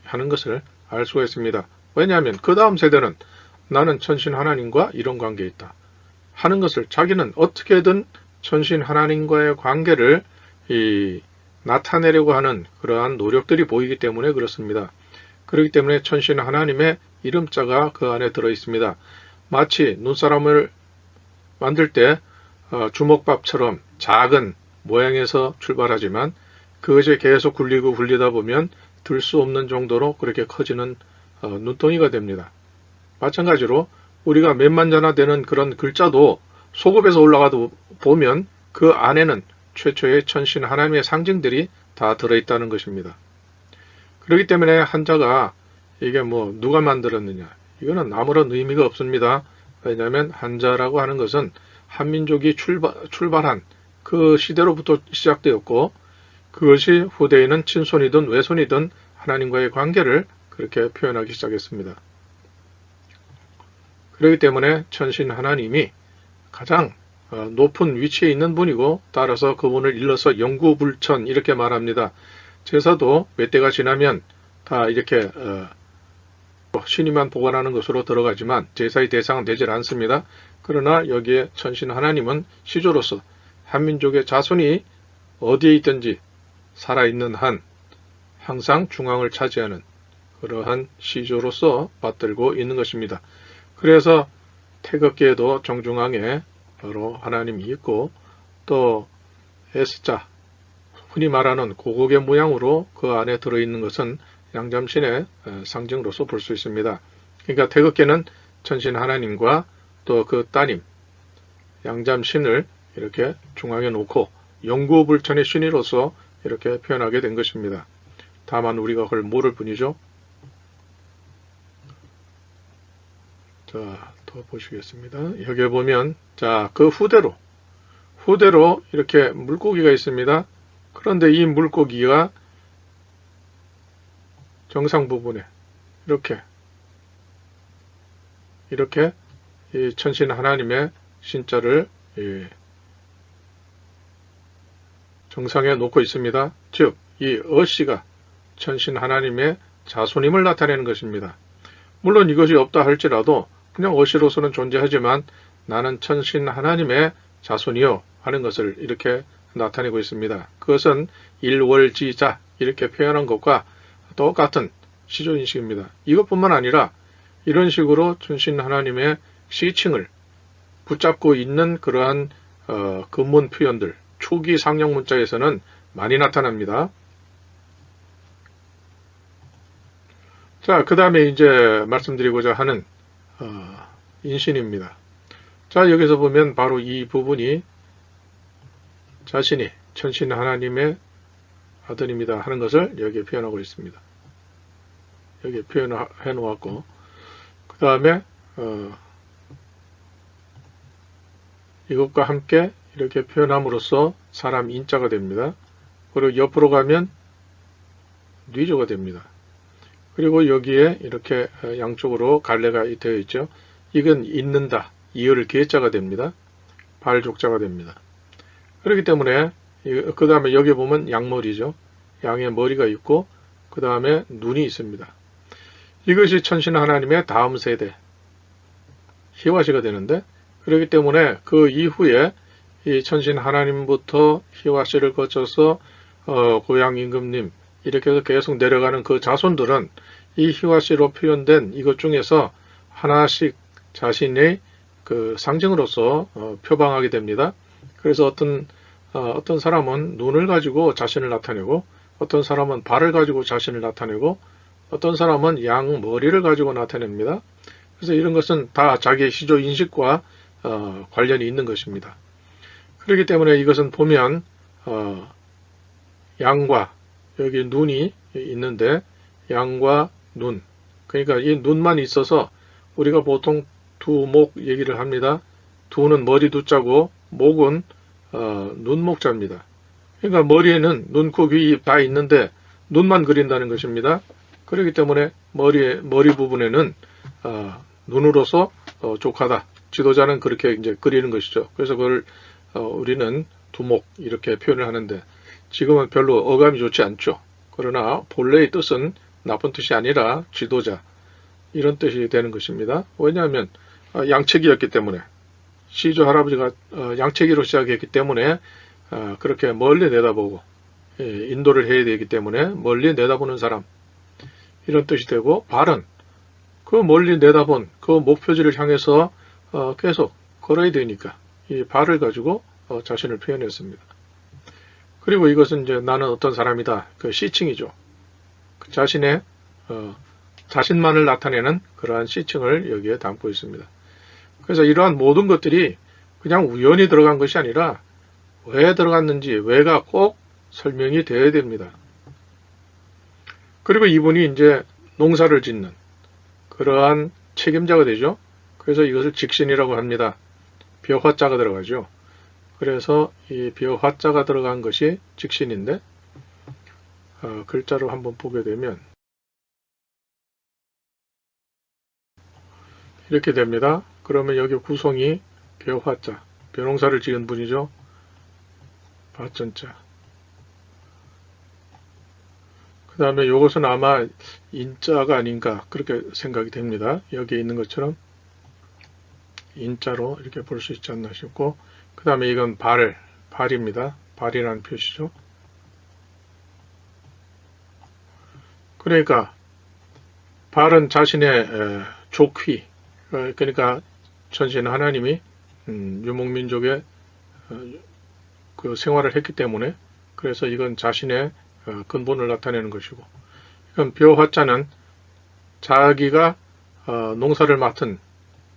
하는 것을 알 수가 있습니다. 왜냐하면 그 다음 세대는 나는 천신 하나님과 이런 관계에 있다 하는 것을 자기는 어떻게든 천신 하나님과의 관계를 나타내려고 하는 그러한 노력들이 보이기 때문에 그렇습니다. 그렇기 때문에 천신 하나님의 이름자가 그 안에 들어 있습니다. 마치 눈사람을 만들 때 주먹밥처럼 작은 모양에서 출발하지만 그것이 계속 굴리다 보면 들 수 없는 정도로 그렇게 커지는 눈덩이가 됩니다. 마찬가지로 우리가 몇만자나 되는 그런 글자도 소급해서 올라가도 보면 그 안에는 최초의 천신 하나님의 상징들이 다 들어있다는 것입니다. 그렇기 때문에 한자가 이게 누가 만들었느냐, 이거는 아무런 의미가 없습니다. 왜냐하면 한자라고 하는 것은 한민족이 출발한 그 시대로부터 시작되었고 그것이 후대에는 친손이든 외손이든 하나님과의 관계를 그렇게 표현하기 시작했습니다. 그렇기 때문에 천신 하나님이 가장 높은 위치에 있는 분이고 따라서 그분을 일러서 영구불천 이렇게 말합니다. 제사도 몇 대가 지나면 다 이렇게 신이만 보관하는 것으로 들어가지만 제사의 대상은 되질 않습니다. 그러나 여기에 천신 하나님은 시조로서 한민족의 자손이 어디에 있든지 살아있는 한 항상 중앙을 차지하는 그러한 시조로서 받들고 있는 것입니다. 그래서 태극기에도 정중앙에 바로 하나님이 있고 또 S자, 흔히 말하는 고국의 모양으로 그 안에 들어있는 것은 양잠신의 상징으로서 볼 수 있습니다. 그러니까 태극기는 천신 하나님과 또 그 따님 양잠신을 이렇게 중앙에 놓고 영구불천의 신이로서 이렇게 표현하게 된 것입니다. 다만 우리가 그걸 모를 뿐이죠. 자, 더 보시겠습니다. 여기에 보면 자, 그 후대로 이렇게 물고기가 있습니다. 그런데 이 물고기가 정상 부분에 이렇게 이 천신 하나님의 신자를 정상에 놓고 있습니다. 즉, 이 어씨가 천신 하나님의 자손임을 나타내는 것입니다. 물론 이것이 없다 할지라도 그냥 어씨로서는 존재하지만 나는 천신 하나님의 자손이요 하는 것을 이렇게 나타내고 있습니다. 그것은 일월지자 이렇게 표현한 것과 똑같은 시조인식입니다. 이것뿐만 아니라 이런 식으로 천신 하나님의 시칭을 붙잡고 있는 그러한 근문 표현들, 초기 상형 문자에서는 많이 나타납니다. 자, 그 다음에 이제 말씀드리고자 하는 인신입니다. 자, 여기서 보면 바로 이 부분이 자신이 천신 하나님의 아들입니다 하는 것을 여기에 표현하고 있습니다. 여기에 표현해 놓았고, 그 다음에 이것과 함께 이렇게 표현함으로써 사람 인자가 됩니다. 그리고 옆으로 가면 뉘조가 됩니다. 그리고 여기에 이렇게 양쪽으로 갈래가 되어 있죠. 이건 있는다. 이어를 계자가 됩니다. 발족자가 됩니다. 그렇기 때문에 그 다음에 여기 보면 양머리죠. 양의 머리가 있고 그 다음에 눈이 있습니다. 이것이 천신 하나님의 다음 세대 희화시가 되는데, 그렇기 때문에 그 이후에 이 천신 하나님부터 희화시를 거쳐서 고향 임금님 이렇게 해서 계속 내려가는 그 자손들은 이 희화시로 표현된 이것 중에서 하나씩 자신의 그 상징으로서 표방하게 됩니다. 그래서 어떤 사람은 눈을 가지고 자신을 나타내고, 어떤 사람은 발을 가지고 자신을 나타내고, 어떤 사람은 양 머리를 가지고 나타냅니다. 그래서 이런 것은 다 자기의 시조 인식과 관련이 있는 것입니다. 그렇기 때문에 이것은 보면 양과 여기 눈이 있는데 양과 눈, 그러니까 이 눈만 있어서 우리가 보통 두목 얘기를 합니다. 두는 머리 두자고 목은 눈목자입니다. 그러니까 머리에는 눈, 코, 귀, 입 다 있는데 눈만 그린다는 것입니다. 그렇기 때문에 머리 부분에는 눈으로서 족하다. 지도자는 그렇게 이제 그리는 것이죠. 그래서 그걸 우리는 두목 이렇게 표현을 하는데 지금은 별로 어감이 좋지 않죠. 그러나 본래의 뜻은 나쁜 뜻이 아니라 지도자 이런 뜻이 되는 것입니다. 왜냐하면 양채기였기 때문에 시조 할아버지가 양채기로 시작했기 때문에 그렇게 멀리 내다보고 인도를 해야 되기 때문에 멀리 내다보는 사람 이런 뜻이 되고, 발은 그 멀리 내다본 그 목표지를 향해서 계속 걸어야 되니까 이 발을 가지고 자신을 표현했습니다. 그리고 이것은 이제 나는 어떤 사람이다. 그 시칭이죠. 그 자신만을 나타내는 그러한 시칭을 여기에 담고 있습니다. 그래서 이러한 모든 것들이 그냥 우연히 들어간 것이 아니라 왜 들어갔는지, 왜가 꼭 설명이 되어야 됩니다. 그리고 이분이 이제 농사를 짓는 그러한 책임자가 되죠. 그래서 이것을 직신이라고 합니다. 벼화자가 들어가죠. 그래서 이 벼화자가 들어간 것이 직신인데, 글자로 한번 보게 되면 이렇게 됩니다. 그러면 여기 구성이 벼화자, 벼농사를 지은 분이죠. 밭전자. 그 다음에 이것은 아마 인자가 아닌가 그렇게 생각이 됩니다. 여기에 있는 것처럼 인자로 이렇게 볼 수 있지 않나 싶고, 그 다음에 이건 발입니다. 발이라는 표시죠. 그러니까 발은 자신의 족휘, 그러니까 천신 하나님이 유목민족의 그 생활을 했기 때문에, 그래서 이건 자신의 근본을 나타내는 것이고, 그럼 벼화자는 자기가 농사를 맡은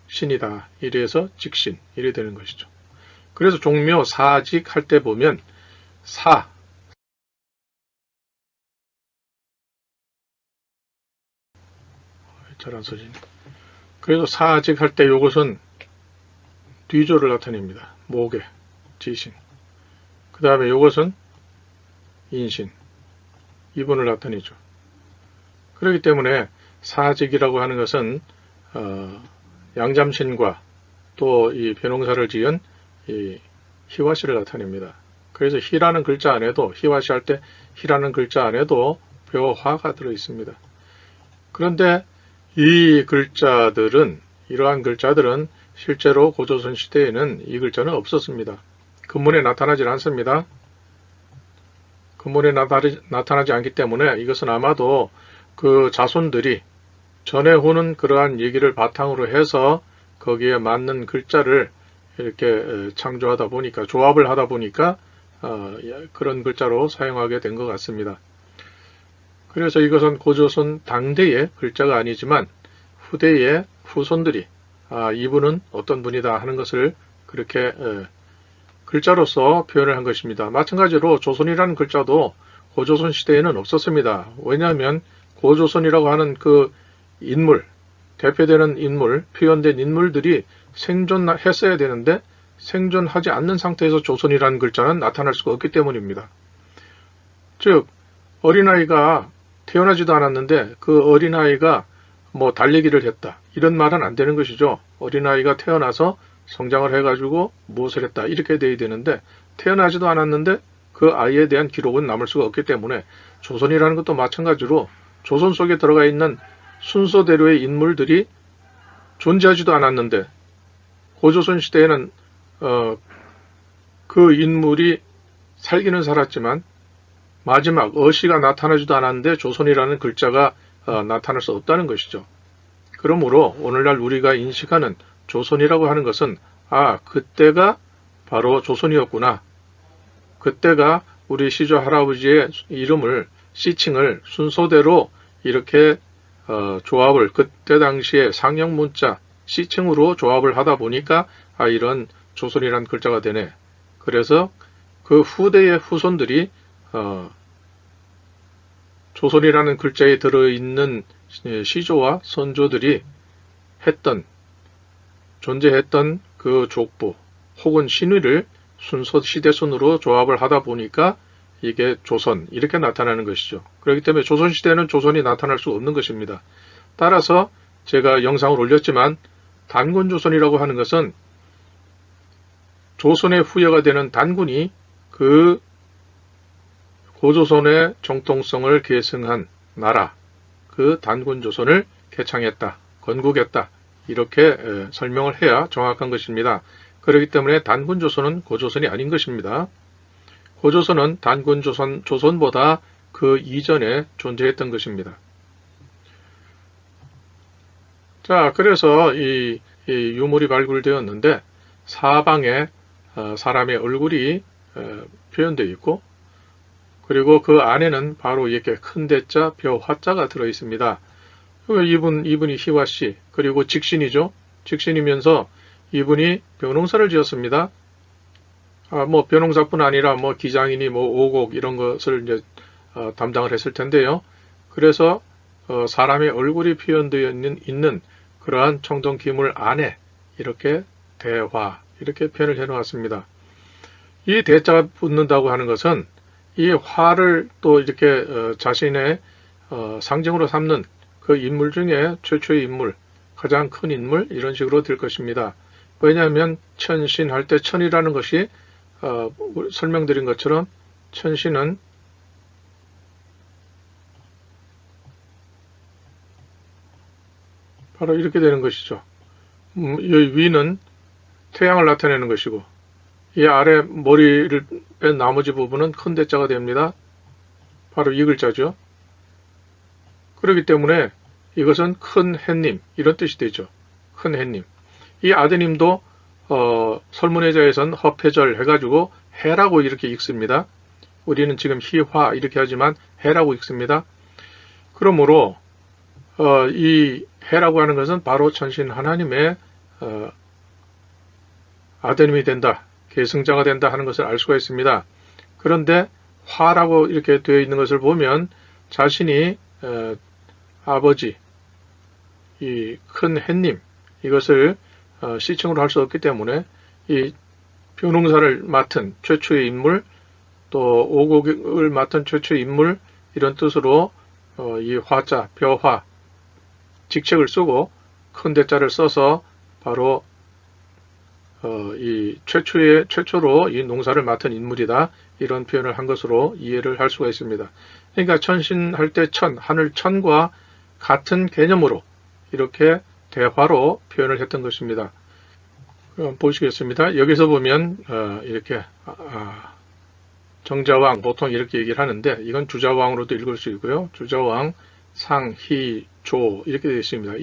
신이다. 이래서 직신, 이래 되는 것이죠. 그래서 종묘 사직 할 때 보면 잘 안 써지네. 그래서 사직 할 때 요것은 뒤조를 나타냅니다. 목에 지신. 그 다음에 요것은 인신, 이분을 나타내죠. 그렇기 때문에 사직이라고 하는 것은 양잠신과 또 이 벼농사를 지은 이 희화씨를 나타냅니다. 그래서 희라는 글자 안에도, 희화씨 할 때 희라는 글자 안에도 벼화가 들어 있습니다. 그런데 이 글자들은, 이러한 글자들은 실제로 고조선 시대에는 이 글자는 없었습니다. 근문에 나타나질 않습니다. 근본에 나타나지 않기 때문에 이것은 아마도 그 자손들이 전해 오는 그러한 얘기를 바탕으로 해서 거기에 맞는 글자를 이렇게 창조하다 보니까, 조합을 하다 보니까 그런 글자로 사용하게 된 것 같습니다. 그래서 이것은 고조선 당대의 글자가 아니지만 후대의 후손들이 이분은 어떤 분이다 하는 것을 그렇게 글자로서 표현을 한 것입니다. 마찬가지로 조선이라는 글자도 고조선 시대에는 없었습니다. 왜냐하면 고조선이라고 하는 그 인물, 대표되는 인물, 표현된 인물들이 생존했어야 되는데 생존하지 않는 상태에서 조선이라는 글자는 나타날 수가 없기 때문입니다. 즉 어린아이가 태어나지도 않았는데 그 어린아이가 뭐 달리기를 했다, 이런 말은 안 되는 것이죠. 어린아이가 태어나서 성장을 해가지고 무엇을 했다, 이렇게 돼야 되는데 태어나지도 않았는데 그 아이에 대한 기록은 남을 수가 없기 때문에 조선이라는 것도 마찬가지로 조선 속에 들어가 있는 순서대로의 인물들이 존재하지도 않았는데, 고조선 시대에는 그 인물이 살기는 살았지만 마지막 어시가 나타나지도 않았는데 조선이라는 글자가 나타날 수 없다는 것이죠. 그러므로 오늘날 우리가 인식하는 조선이라고 하는 것은 그때가 바로 조선이었구나. 그때가 우리 시조 할아버지의 이름을, 시칭을 순서대로 이렇게 조합을, 그때 당시에 상형 문자 시칭으로 조합을 하다 보니까 이런 조선이란 글자가 되네. 그래서 그 후대의 후손들이 조선이라는 글자에 들어있는 시조와 선조들이 존재했던 그 족보 혹은 신의를 순서 시대순으로 조합을 하다 보니까 이게 조선, 이렇게 나타나는 것이죠. 그렇기 때문에 조선시대에는 조선이 나타날 수 없는 것입니다. 따라서 제가 영상을 올렸지만 단군조선이라고 하는 것은 조선의 후예가 되는 단군이 그 고조선의 정통성을 계승한 나라, 그 단군조선을 개창했다, 건국했다, 이렇게 설명을 해야 정확한 것입니다. 그렇기 때문에 단군조선은 고조선이 아닌 것입니다. 고조선은 단군조선보다 그 이전에 존재했던 것입니다. 자, 그래서 이 유물이 발굴되었는데 사방에 사람의 얼굴이 표현되어 있고, 그리고 그 안에는 바로 이렇게 큰 대자, 벼화자가 들어 있습니다. 이분이 희화씨, 그리고 직신이죠. 직신이면서 이분이 벼농사를 지었습니다. 뭐 벼농사뿐 아니라 뭐 기장이니 뭐 오곡 이런 것을 이제 담당을 했을 텐데요. 그래서 사람의 얼굴이 표현되어 있는 그러한 청동 기물 안에 이렇게 대화, 이렇게 표현을 해 놓았습니다. 이 대자가 붙는다고 하는 것은 이 화를 또 이렇게 자신의 상징으로 삼는 그 인물 중에 최초의 인물, 가장 큰 인물, 이런 식으로 될 것입니다. 왜냐하면 천신 할 때 천이라는 것이 설명드린 것처럼 천신은 바로 이렇게 되는 것이죠. 이 위는 태양을 나타내는 것이고 이 아래 머리를 뺀 나머지 부분은 큰 대자가 됩니다. 바로 이 글자죠. 그렇기 때문에 이것은 큰 해님 이런 뜻이 되죠. 큰 해님. 이 아드님도 설문해자에선 허패절 해가지고 해라고 이렇게 읽습니다. 우리는 지금 희화 이렇게 하지만 해라고 읽습니다. 그러므로 이 해라고 하는 것은 바로 천신 하나님의 아드님이 된다, 계승자가 된다 하는 것을 알 수가 있습니다. 그런데 화라고 이렇게 되어 있는 것을 보면 자신이 아버지, 이 큰 해님 이것을 시칭으로 할 수 없기 때문에 이 벼농사를 맡은 최초의 인물, 또 오곡을 맡은 최초의 인물 이런 뜻으로 이 화자, 벼화 직책을 쓰고 큰 대자를 써서 바로 이 최초로 이 농사를 맡은 인물이다 이런 표현을 한 것으로 이해를 할 수가 있습니다. 그러니까 천신할 때 하늘 천과 같은 개념으로 이렇게 대화로 표현을 했던 것입니다. 보시겠습니다. 여기서 보면 이렇게 정자왕 보통 이렇게 얘기를 하는데 이건 주자왕으로도 읽을 수 있고요. 주자왕, 상, 희, 조 이렇게 되어 있습니다.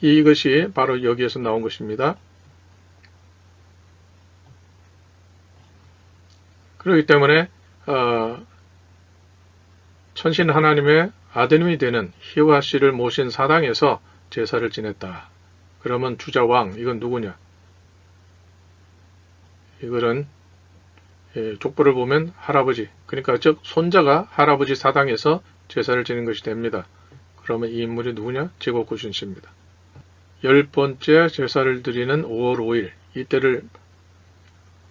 이것이 바로 여기에서 나온 것입니다. 그렇기 때문에 천신 하나님의 아드님이 되는 희화 씨를 모신 사당에서 제사를 지냈다. 그러면 주자왕 이건 누구냐? 이거는 족보를 보면 할아버지, 그러니까 즉 손자가 할아버지 사당에서 제사를 지낸 것이 됩니다. 그러면 이 인물이 누구냐? 제국구신 씨입니다. 10번째 제사를 드리는 5월 5일 이때를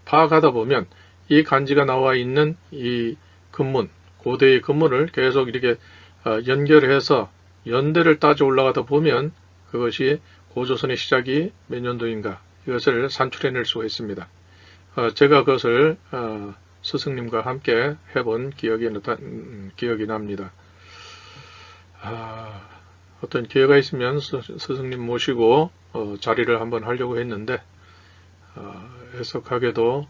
파악하다 보면 이 간지가 나와 있는 이 근문, 고대의 근문을 계속 이렇게 연결해서 연대를 따져 올라가다 보면 그것이 고조선의 시작이 몇 년도인가 이것을 산출해낼 수가 있습니다. 제가 그것을 스승님과 함께 해본 기억이 납니다. 어떤 기회가 있으면 스승님 모시고 자리를 한번 하려고 했는데 애석하게도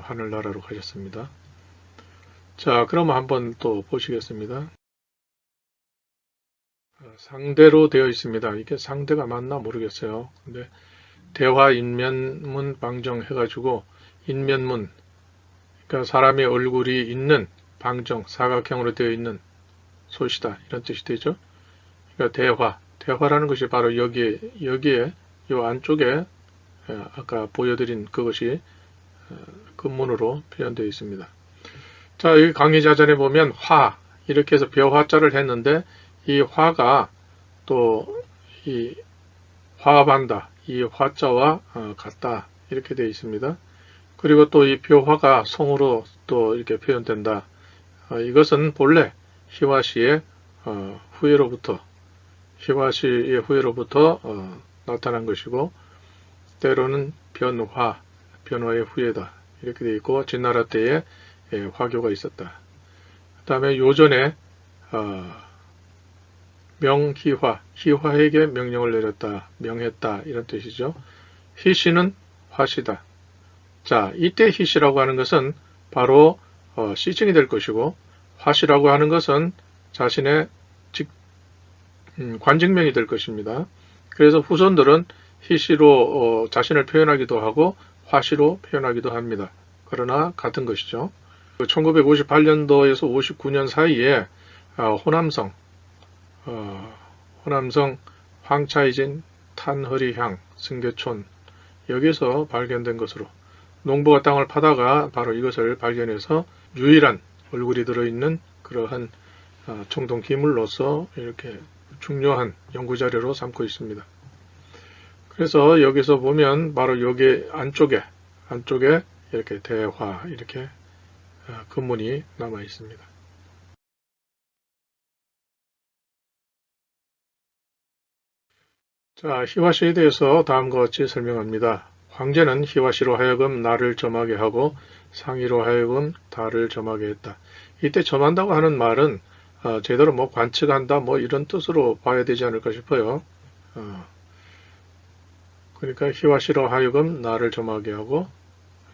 하늘나라로 가셨습니다. 자, 그러면 한번 또 보시겠습니다. 상대로 되어 있습니다. 이게 상대가 맞나 모르겠어요. 근데 대화 인면문 방정 해가지고 인면문, 그러니까 사람의 얼굴이 있는 방정, 사각형으로 되어 있는 소시다 이런 뜻이 되죠. 그러니까 대화라는 것이 바로 여기에 이 안쪽에 아까 보여드린 그것이 근문으로 표현되어 있습니다. 자, 여기 강의자전에 보면 화 이렇게 해서 벼화자를 했는데 이 화가 또 이 화합한다 이 화자와 같다 이렇게 되어 있습니다. 그리고 또 이 벼화가 성으로 또 이렇게 표현된다. 이것은 본래 희화시의 후예로부터 나타난 것이고 때로는 변화의 후예다 이렇게 되어 있고 진나라 때에 화교가 있었다. 그 다음에 요전에 희화에게 명령을 내렸다, 명했다 이런 뜻이죠. 희씨는 화씨다. 자, 이때 희씨라고 하는 것은 바로 시칭이 될 것이고 화씨라고 하는 것은 자신의 관직명이 될 것입니다. 그래서 후손들은 희씨로 자신을 표현하기도 하고 화씨로 표현하기도 합니다. 그러나 같은 것이죠. 1958년도에서 59년 사이에 호남성 황차이진 탄허리향 승계촌 여기서 발견된 것으로 농부가 땅을 파다가 바로 이것을 발견해서 유일한 얼굴이 들어있는 그러한 청동 기물로서 이렇게 중요한 연구자료로 삼고 있습니다. 그래서 여기서 보면 바로 여기 안쪽에 이렇게 대화 이렇게 근문이 남아 있습니다. 자, 희화시에 대해서 다음과 같이 설명합니다. 황제는 희화시로 하여금 나를 점하게 하고 상의로 하여금 달을 점하게 했다. 이때 점한다고 하는 말은 제대로 뭐 관측한다 뭐 이런 뜻으로 봐야 되지 않을까 싶어요. 그러니까 희화시로 하여금 나를 점하게 하고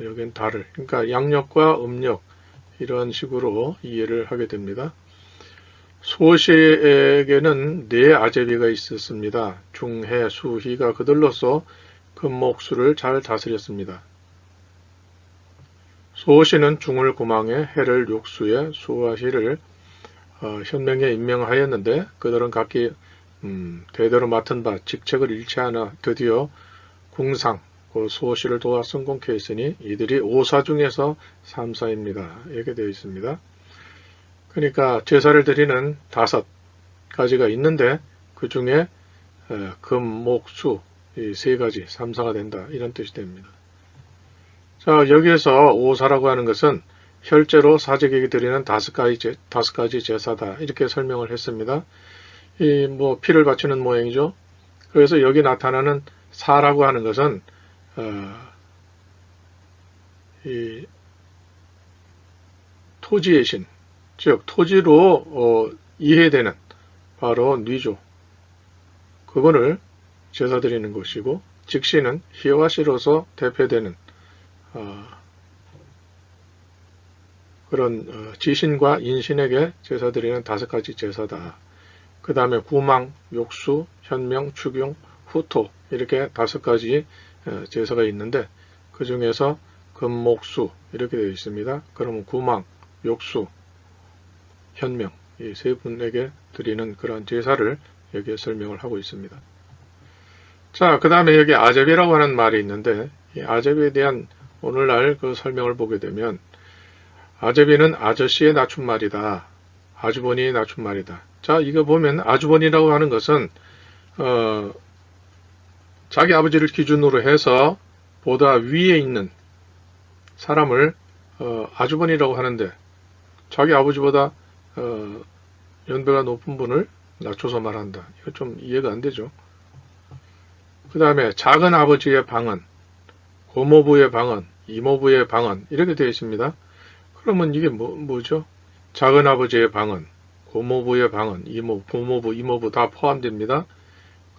여긴 달을, 그러니까 양력과 음력 이런 식으로 이해를 하게 됩니다. 수호씨에게는 네 아제비가 있었습니다. 중해, 수, 희가 그들로서 금목수를 잘 다스렸습니다. 수호씨는 중을 구망해, 해를 욕수에, 수와 희를 현명에 임명하였는데 그들은 각기 대대로 맡은 바 직책을 잃지 않아 드디어 궁상, 그 수호씨를 도와 성공케 했으니 이들이 오사 중에서 삼사입니다. 이렇게 되어 있습니다. 그러니까 제사를 드리는 5가지가 있는데 그 중에 금, 목, 수 이 3가지, 삼사가 된다 이런 뜻이 됩니다. 자, 여기에서 오사라고 하는 것은 혈제로 사제에게 드리는 5가지 제사다 이렇게 설명을 했습니다. 이 피를 바치는 모양이죠. 그래서 여기 나타나는 사라고 하는 것은 이 토지의 신, 즉 토지로 이해되는 바로 뉘조, 그분을 제사 드리는 것이고, 직시는 희와 씨로서 대표되는 그런 지신과 인신에게 제사 드리는 5가지 제사다. 그 다음에 구망, 욕수, 현명, 축용, 후토 이렇게 5가지 제사가 있는데 그 중에서 금목수 이렇게 되어 있습니다. 그러면 구망, 욕수, 현명 이 3분에게 드리는 그러한 제사를 여기에 설명을 하고 있습니다. 자, 그 다음에 여기 아제비라고 하는 말이 있는데 이 아제비에 대한 오늘날 그 설명을 보게 되면 아제비는 아저씨의 낮춤말이다. 아주버니의 낮춤말이다. 자, 이거 보면 아주버니라고 하는 것은 자기 아버지를 기준으로 해서 보다 위에 있는 사람을 아주버니라고 하는데 자기 아버지보다 연배가 높은 분을 낮춰서 말한다. 이거 좀 이해가 안 되죠. 그 다음에 작은 아버지의 방언, 고모부의 방언, 이모부의 방언 이렇게 되어 있습니다. 그러면 이게 뭐죠? 작은 아버지의 방언, 고모부의 방언, 고모부, 이모부 다 포함됩니다.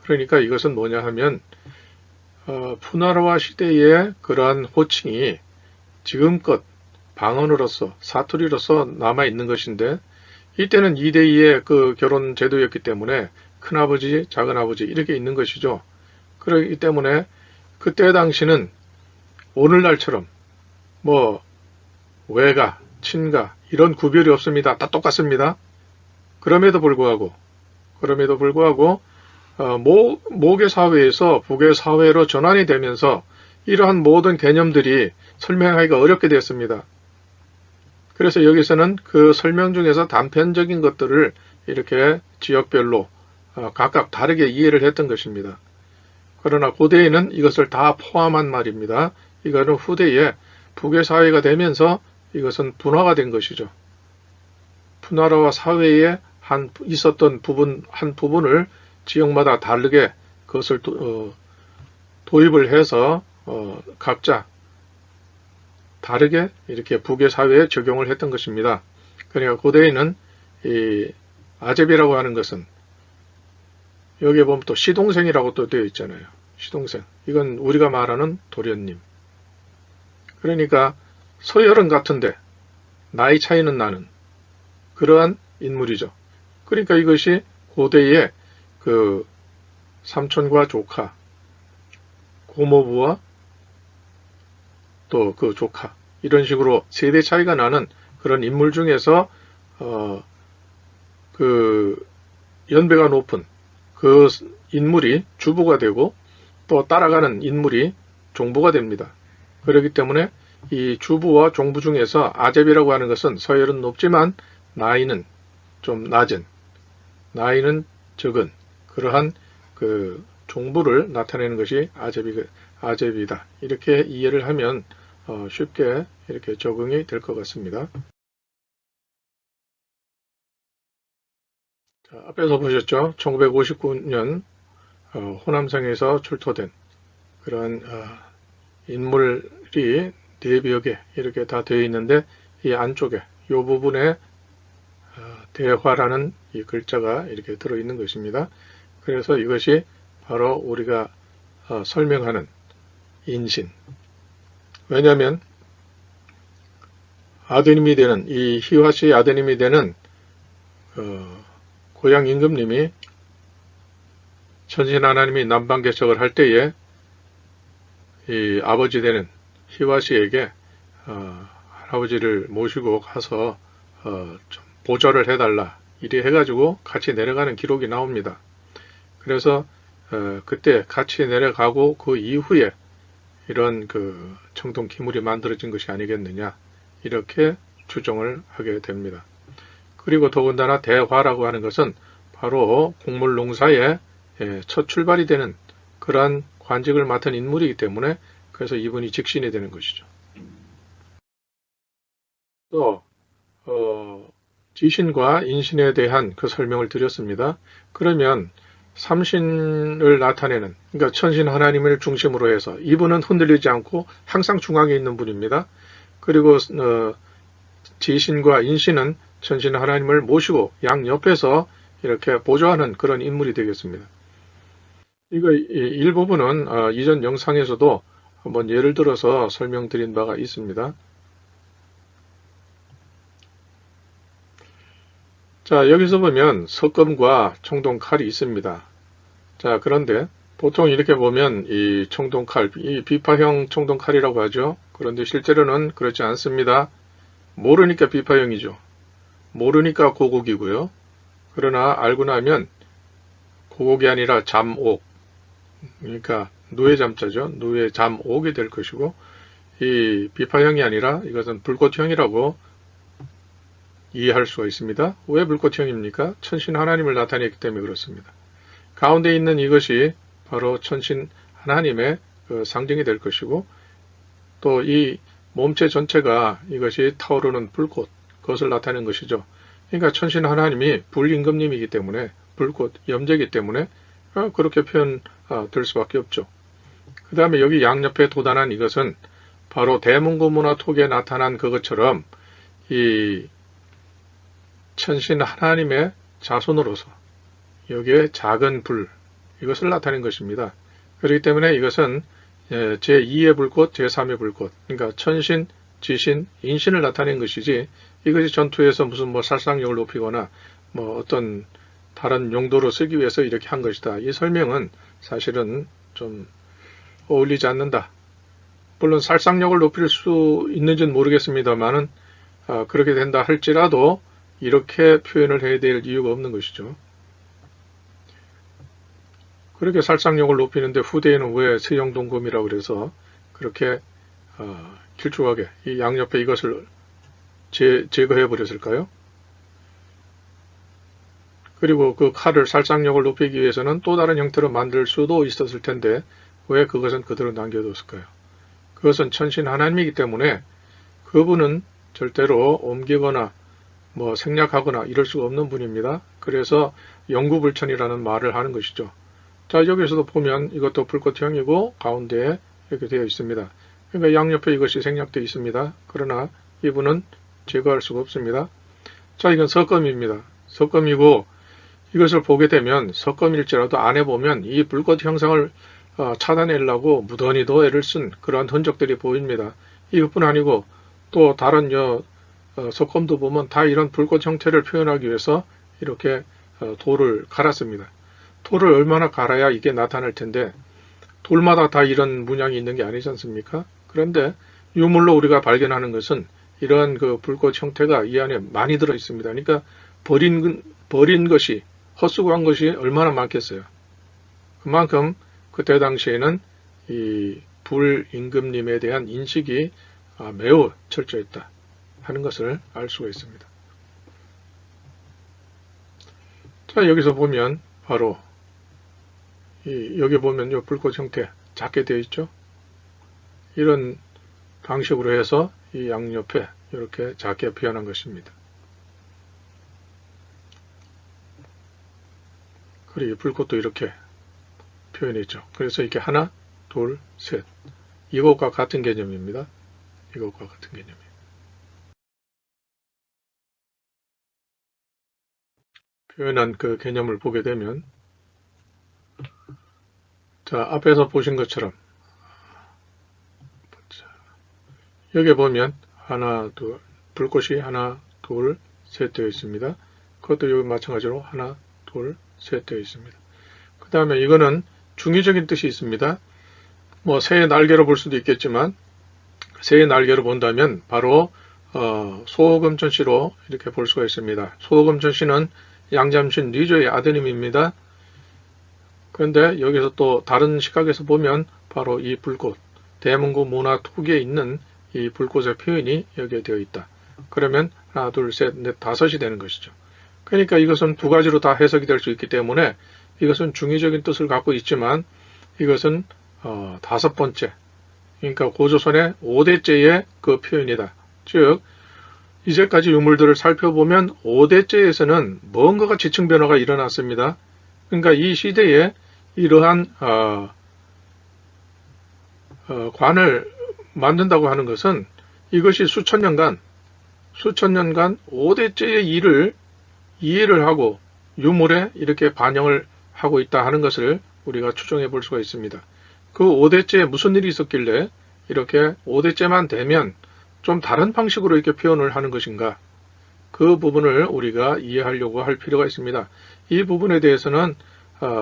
그러니까 이것은 뭐냐 하면 푸나라와 시대의 그러한 호칭이 지금껏 방언으로서 사투리로서 남아있는 것인데 이때는 2대2의 그 결혼 제도였기 때문에 큰아버지, 작은아버지 이렇게 있는 것이죠. 그렇기 때문에 그때 당시는 오늘날처럼 외가, 친가 이런 구별이 없습니다. 다 똑같습니다. 그럼에도 불구하고 모계 사회에서 북의 사회로 전환이 되면서 이러한 모든 개념들이 설명하기가 어렵게 되었습니다. 그래서 여기서는 그 설명 중에서 단편적인 것들을 이렇게 지역별로 각각 다르게 이해를 했던 것입니다. 그러나 고대에는 이것을 다 포함한 말입니다. 이거는 후대에 북의 사회가 되면서 이것은 분화가 된 것이죠. 푸나라와 사회에 있었던 한 부분을 지역마다 다르게 그것을 도입을 해서 각자 다르게 이렇게 북의 사회에 적용을 했던 것입니다. 그러니까 고대에는 이 아제비라고 하는 것은 여기에 보면 또 시동생이라고 또 되어 있잖아요. 시동생. 이건 우리가 말하는 도련님. 그러니까 서열은 같은데 나이 차이는 나는 그러한 인물이죠. 그러니까 이것이 고대의 그 삼촌과 조카, 고모부와 또 그 조카 이런 식으로 세대 차이가 나는 그런 인물 중에서 그 연배가 높은 그 인물이 주부가 되고 또 따라가는 인물이 종부가 됩니다. 그렇기 때문에 이 주부와 종부 중에서 아제비라고 하는 것은 서열은 높지만 나이는 좀 낮은, 나이는 적은 그러한 그 종부를 나타내는 것이 아제비다. 이렇게 이해를 하면 쉽게 이렇게 적응이 될 것 같습니다. 자, 앞에서 보셨죠? 1959년 호남성에서 출토된 그런 인물이 4벽에 이렇게 다 되어 있는데 이 안쪽에 이 부분에 대화라는 이 글자가 이렇게 들어있는 것입니다. 그래서 이것이 바로 우리가 설명하는 인신. 왜냐하면 아드님이 되는 이 희화씨의 아드님이 되는 고향 임금님이 천신 하나님이 남방개척을 할 때에 이 아버지 되는 희화씨에게 할아버지를 모시고 가서 좀 보조를 해달라 이래 해가지고 같이 내려가는 기록이 나옵니다. 그래서 그때 같이 내려가고 그 이후에 이런 그 청동 기물이 만들어진 것이 아니겠느냐 이렇게 추정을 하게 됩니다. 그리고 더군다나 대화라고 하는 것은 바로 곡물 농사의 첫 출발이 되는 그러한 관직을 맡은 인물이기 때문에 그래서 이분이 직신이 되는 것이죠. 또 지신과 인신에 대한 그 설명을 드렸습니다. 그러면 삼신을 나타내는, 그러니까 천신 하나님을 중심으로 해서 이분은 흔들리지 않고 항상 중앙에 있는 분입니다. 그리고 지신과 인신은 천신 하나님을 모시고 양옆에서 이렇게 보조하는 그런 인물이 되겠습니다. 이거 일부분은 이전 영상에서도 한번 예를 들어서 설명드린 바가 있습니다. 자, 여기서 보면 석검과 청동칼이 있습니다. 자, 그런데 보통 이렇게 보면 이 청동칼, 이 비파형 청동칼이라고 하죠. 그런데 실제로는 그렇지 않습니다. 모르니까 비파형이죠. 모르니까 고곡이고요. 그러나 알고 나면 고곡이 아니라 잠옥, 그러니까 누에 잠자죠. 누에 잠옥이 될 것이고, 이 비파형이 아니라 이것은 불꽃형이라고 이해할 수가 있습니다. 왜 불꽃형입니까? 천신 하나님을 나타냈기 때문에 그렇습니다. 가운데 있는 이것이 바로 천신 하나님의 그 상징이 될 것이고, 또 이 몸체 전체가 이것이 타오르는 불꽃, 그것을 나타내는 것이죠. 그러니까 천신 하나님이 불임금님이기 때문에, 불꽃, 염제이기 때문에 그렇게 표현될 수밖에 없죠. 그 다음에 여기 양옆에 도단한 이것은 바로 대문고문화 톡에 나타난 그것처럼 이 천신 하나님의 자손으로서 여기에 작은 불, 이것을 나타낸 것입니다. 그렇기 때문에 이것은 제2의 불꽃, 제3의 불꽃, 그러니까 천신, 지신, 인신을 나타낸 것이지 이것이 전투에서 무슨 뭐 살상력을 높이거나 뭐 어떤 다른 용도로 쓰기 위해서 이렇게 한 것이다. 이 설명은 사실은 좀 어울리지 않는다. 물론 살상력을 높일 수 있는지는 모르겠습니다만은 그렇게 된다 할지라도 이렇게 표현을 해야 될 이유가 없는 것이죠. 그렇게 살상력을 높이는데 후대에는 왜 세영동검이라고 그래서 그렇게 길쭉하게 이 양옆에 이것을 제거해 버렸을까요? 그리고 그 칼을 살상력을 높이기 위해서는 또 다른 형태로 만들 수도 있었을 텐데 왜 그것은 그대로 남겨뒀을까요? 그것은 천신 하나님이기 때문에 그분은 절대로 옮기거나 뭐 생략하거나 이럴 수가 없는 분입니다. 그래서 영구불천이라는 말을 하는 것이죠. 자, 여기서도 보면 이것도 불꽃형이고 가운데에 이렇게 되어 있습니다. 그러니까 양옆에 이것이 생략되어 있습니다. 그러나 이분은 제거할 수가 없습니다. 자, 이건 석검입니다. 석검이고 이것을 보게 되면 석검일지라도 안에 보면 이 불꽃 형상을 차단하려고 무던히도 애를 쓴 그러한 흔적들이 보입니다. 이것뿐 아니고 또 다른 석검도 보면 다 이런 불꽃 형태를 표현하기 위해서 이렇게 돌을 갈았습니다. 돌을 얼마나 갈아야 이게 나타날 텐데 돌마다 다 이런 문양이 있는 게 아니지 않습니까? 그런데 유물로 우리가 발견하는 것은 이러한 그 불꽃 형태가 이 안에 많이 들어 있습니다. 그러니까 버린 것이 헛수고한 것이 얼마나 많겠어요. 그만큼 그때 당시에는 이 불임금님에 대한 인식이 매우 철저했다 하는 것을 알 수가 있습니다. 자, 여기서 보면 바로 여기 보면 이 불꽃 형태 작게 되어 있죠. 이런 방식으로 해서 이 양옆에 이렇게 작게 표현한 것입니다. 그리고 불꽃도 이렇게 표현했죠. 그래서 이게 하나, 둘, 셋. 이것과 같은 개념입니다. 이것과 같은 개념이에요. 표현한 그 개념을 보게 되면 자, 앞에서 보신 것처럼 여기 보면 하나, 둘, 불꽃이 하나, 둘, 셋 되어 있습니다. 그것도 여기 마찬가지로 하나, 둘, 셋 되어 있습니다. 그 다음에 이거는 중의적인 뜻이 있습니다. 뭐 새의 날개로 볼 수도 있겠지만 새의 날개로 본다면 바로 소금천씨로 이렇게 볼 수가 있습니다. 소금천씨는 양잠신 리조의 아드님입니다. 그런데 여기서 또 다른 시각에서 보면 바로 이 불꽃, 대문구 문화 토기에 있는 이 불꽃의 표현이 여기에 되어 있다. 그러면 하나, 둘, 셋, 넷, 다섯이 되는 것이죠. 그러니까 이것은 두 가지로 다 해석이 될 수 있기 때문에 이것은 중의적인 뜻을 갖고 있지만 이것은 다섯 번째, 그러니까 고조선의 5대째의 그 표현이다. 즉 이제까지 유물들을 살펴보면 5대째에서는 뭔가가 지층 변화가 일어났습니다. 그러니까 이 시대에 이러한 관을 만든다고 하는 것은 이것이 수천 년간 5대째의 일을 이해를 하고 유물에 이렇게 반영을 하고 있다 하는 것을 우리가 추정해 볼 수가 있습니다. 그 5대째에 무슨 일이 있었길래 이렇게 5대째만 되면 좀 다른 방식으로 이렇게 표현을 하는 것인가? 그 부분을 우리가 이해하려고 할 필요가 있습니다. 이 부분에 대해서는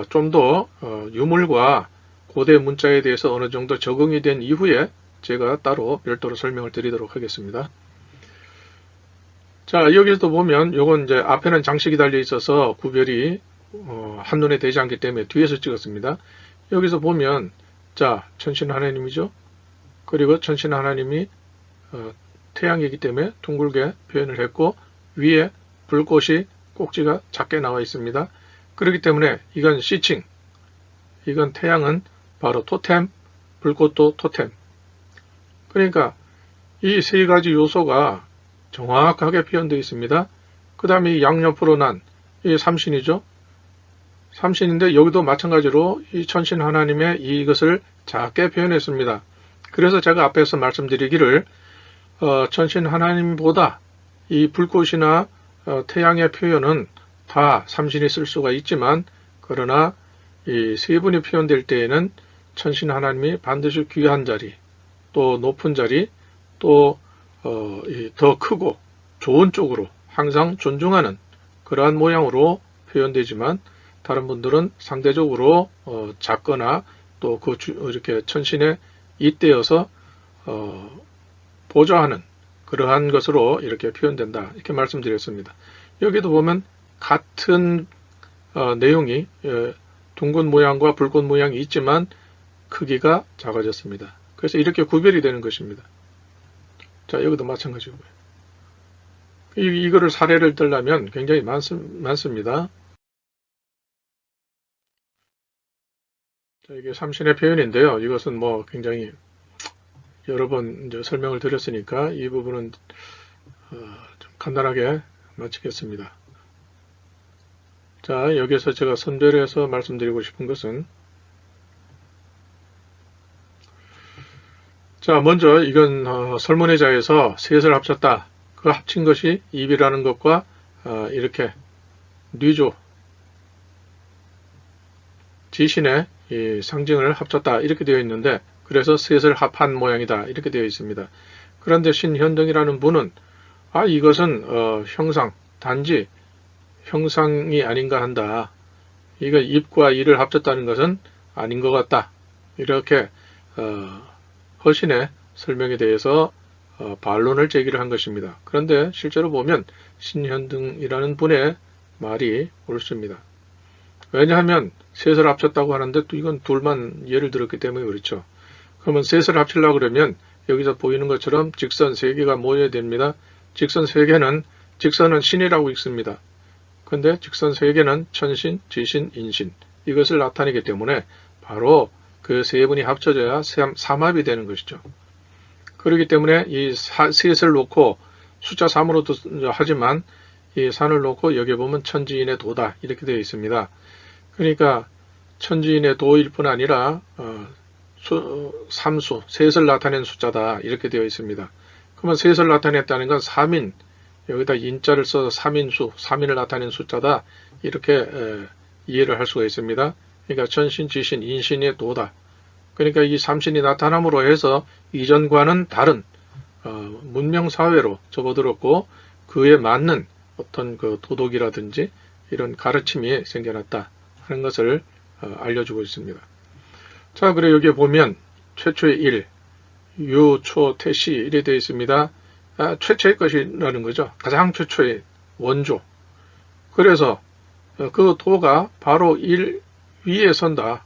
좀 더 유물과 고대 문자에 대해서 어느 정도 적응이 된 이후에 제가 따로 별도로 설명을 드리도록 하겠습니다. 자, 여기서도 보면 요건 이제 앞에는 장식이 달려 있어서 구별이 한눈에 되지 않기 때문에 뒤에서 찍었습니다. 여기서 보면 자, 천신 하나님이죠. 그리고 천신 하나님이 태양이기 때문에 둥글게 표현을 했고 위에 불꽃이 꼭지가 작게 나와 있습니다. 그렇기 때문에 이건 시칭, 이건 태양은 바로 토템, 불꽃도 토템. 그러니까 이 세 가지 요소가 정확하게 표현되어 있습니다. 그 다음에 이 양옆으로 난 이 삼신이죠. 삼신인데 여기도 마찬가지로 이 천신 하나님의 이것을 작게 표현했습니다. 그래서 제가 앞에서 말씀드리기를 천신 하나님보다 이 불꽃이나 태양의 표현은 다 삼신이 쓸 수가 있지만 그러나 이 세 분이 표현될 때에는 천신 하나님이 반드시 귀한 자리, 또 높은 자리, 또 더 크고 좋은 쪽으로 항상 존중하는 그러한 모양으로 표현되지만 다른 분들은 상대적으로 작거나 또 이렇게 천신에 잇대어서 보좌하는 그러한 것으로 이렇게 표현된다 이렇게 말씀드렸습니다. 여기도 보면 같은 내용이 둥근 모양과 불꽃 모양이 있지만 크기가 작아졌습니다. 그래서 이렇게 구별이 되는 것입니다. 자, 여기도 마찬가지고요. 이거를 사례를 들려면 굉장히 많습니다. 자, 이게 삼신의 표현인데요. 이것은 뭐 굉장히 여러 번 이제 설명을 드렸으니까 이 부분은 좀 간단하게 마치겠습니다. 자, 여기서 제가 선별해서 말씀드리고 싶은 것은 자, 먼저 이건 설문의자에서 셋을 합쳤다. 그 합친 것이 입이라는 것과 이렇게 뉘조 지신의 이 상징을 합쳤다 이렇게 되어 있는데 그래서 셋을 합한 모양이다 이렇게 되어 있습니다. 그런데 신현등이라는 분은 이것은 형상 단지 형상이 아닌가 한다. 이거 입과 이를 합쳤다는 것은 아닌 것 같다. 이렇게 허신의 설명에 대해서 반론을 제기를 한 것입니다. 그런데 실제로 보면 신현등이라는 분의 말이 옳습니다. 왜냐하면 셋을 합쳤다고 하는데 또 이건 둘만 예를 들었기 때문에 그렇죠. 그러면 셋을 합치려고 그러면 여기서 보이는 것처럼 직선 3개가 모여야 됩니다. 직선 3개는 직선은 신이라고 읽습니다. 그런데 직선 3개는 천신, 지신, 인신 이것을 나타내기 때문에 바로 그 세 분이 합쳐져야 삼합이 되는 것이죠. 그렇기 때문에 이 셋을 놓고 숫자 3으로 하지만 이 산을 놓고 여기 보면 천지인의 도다 이렇게 되어 있습니다. 그러니까 천지인의 도일 뿐 아니라 삼수, 셋을 나타낸 숫자다 이렇게 되어 있습니다. 그러면 셋을 나타냈다는 건 3인, 여기다 인자를 써서 3인수, 3인을 나타낸 숫자다 이렇게 이해를 할 수가 있습니다. 그러니까 천신, 지신, 인신의 도다. 그러니까 이 삼신이 나타남으로 해서 이전과는 다른 문명사회로 접어들었고 그에 맞는 어떤 그 도덕이라든지 이런 가르침이 생겨났다 하는 것을 알려주고 있습니다. 자, 그래 여기에 보면 최초의 일, 유, 초, 태시 이래 되어 있습니다. 최초의 것이라는 거죠. 가장 최초의 원조. 그래서 그 도가 바로 일 위에 선다.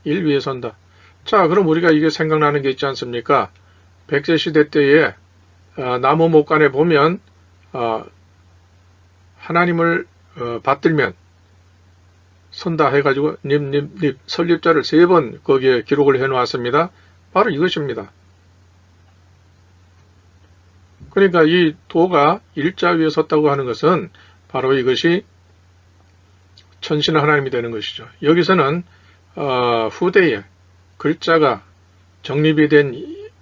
일 위에 선다. 자, 그럼 우리가 이게 생각나는 게 있지 않습니까? 백제시대 때에 나무 목간에 보면 하나님을 받들면 선다 해가지고 님 설립자를 3번 거기에 기록을 해놓았습니다. 바로 이것입니다. 그러니까 이 도가 일자 위에 섰다고 하는 것은 바로 이것이 천신 하나님이 되는 것이죠. 여기서는 후대에 글자가 정립이 된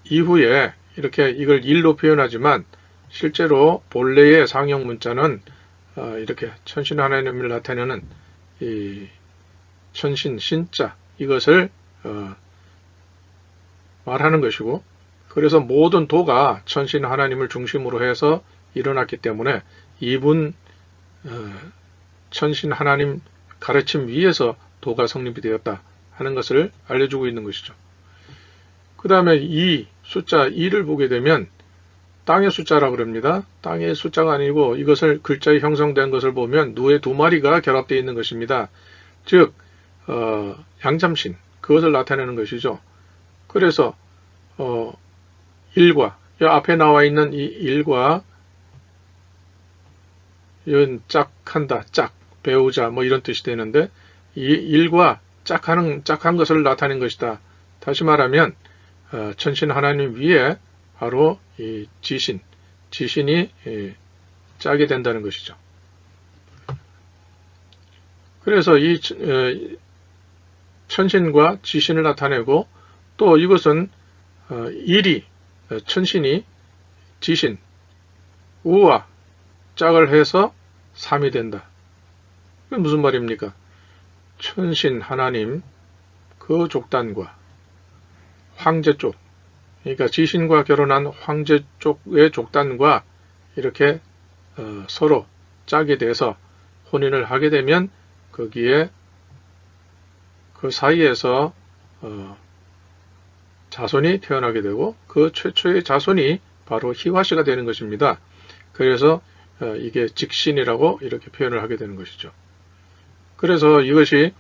이후에 이렇게 이걸 일로 표현하지만 실제로 본래의 상형 문자는 이렇게 천신 하나님을 나타내는 이 천신 신자 이것을 말하는 것이고, 그래서 모든 도가 천신 하나님을 중심으로 해서 일어났기 때문에 이분 천신 하나님 가르침 위에서 도가 성립이 되었다 하는 것을 알려주고 있는 것이죠. 그 다음에 이 숫자 2를 보게 되면 땅의 숫자라고 그럽니다. 땅의 숫자가 아니고 이것을 글자에 형성된 것을 보면 누의 2마리가 결합되어 있는 것입니다. 즉 양잠신 그것을 나타내는 것이죠. 그래서 일과 앞에 나와 있는 이 일과 이건 짝한다, 짝, 배우자 뭐 이런 뜻이 되는데 이 일과 짝한 것을 나타낸 것이다. 다시 말하면 천신 하나님 위에 바로 이 지신이 짜게 된다는 것이죠. 그래서 이 천신과 지신을 나타내고 또 이것은 일이 천신이 지신 우와 짝을 해서 3이 된다. 그게 무슨 말입니까? 천신 하나님 그 족단과 황제 쪽, 그러니까 지신과 결혼한 황제 쪽의 족단과 이렇게 서로 짝이 돼서 혼인을 하게 되면 거기에 그 사이에서 자손이 태어나게 되고 그 최초의 자손이 바로 희화씨가 되는 것입니다. 그래서 이게 직신이라고 이렇게 표현을 하게 되는 것이죠. 그래서 이것이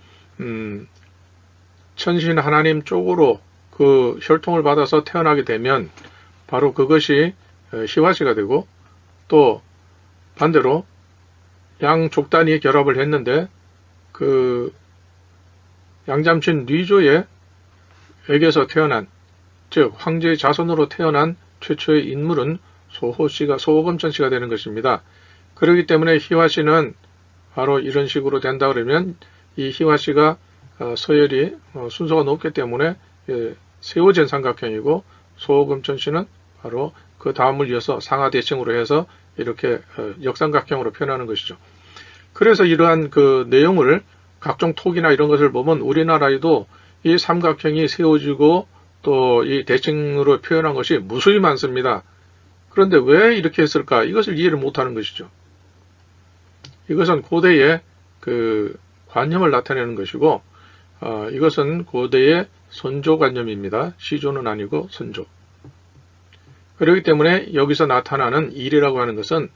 천신 하나님 쪽으로 그 혈통을 받아서 태어나게 되면 바로 그것이 희화씨가 되고 또 반대로 양족단이 결합을 했는데 그 양잠신 뉘조의 에게서 태어난 즉 황제의 자손으로 태어난 최초의 인물은 소호검천씨가 되는 것입니다. 그렇기 때문에 희화씨는 바로 이런 식으로 된다 그러면 이 희화씨가 서열이 순서가 높기 때문에 세워진 삼각형이고 소호검천씨는 바로 그 다음을 이어서 상하대칭으로 해서 이렇게 역삼각형으로 표현하는 것이죠. 그래서 이러한 그 내용을 각종 톡이나 이런 것을 보면 우리나라에도 이 삼각형이 세워지고 또 이 대칭으로 표현한 것이 무수히 많습니다. 그런데 왜 이렇게 했을까? 이것을 이해를 못하는 것이죠. 이것은 고대의 그 관념을 나타내는 것이고 이것은 고대의 선조관념입니다. 시조는 아니고 선조. 그렇기 때문에 여기서 나타나는 일이라고 하는 것은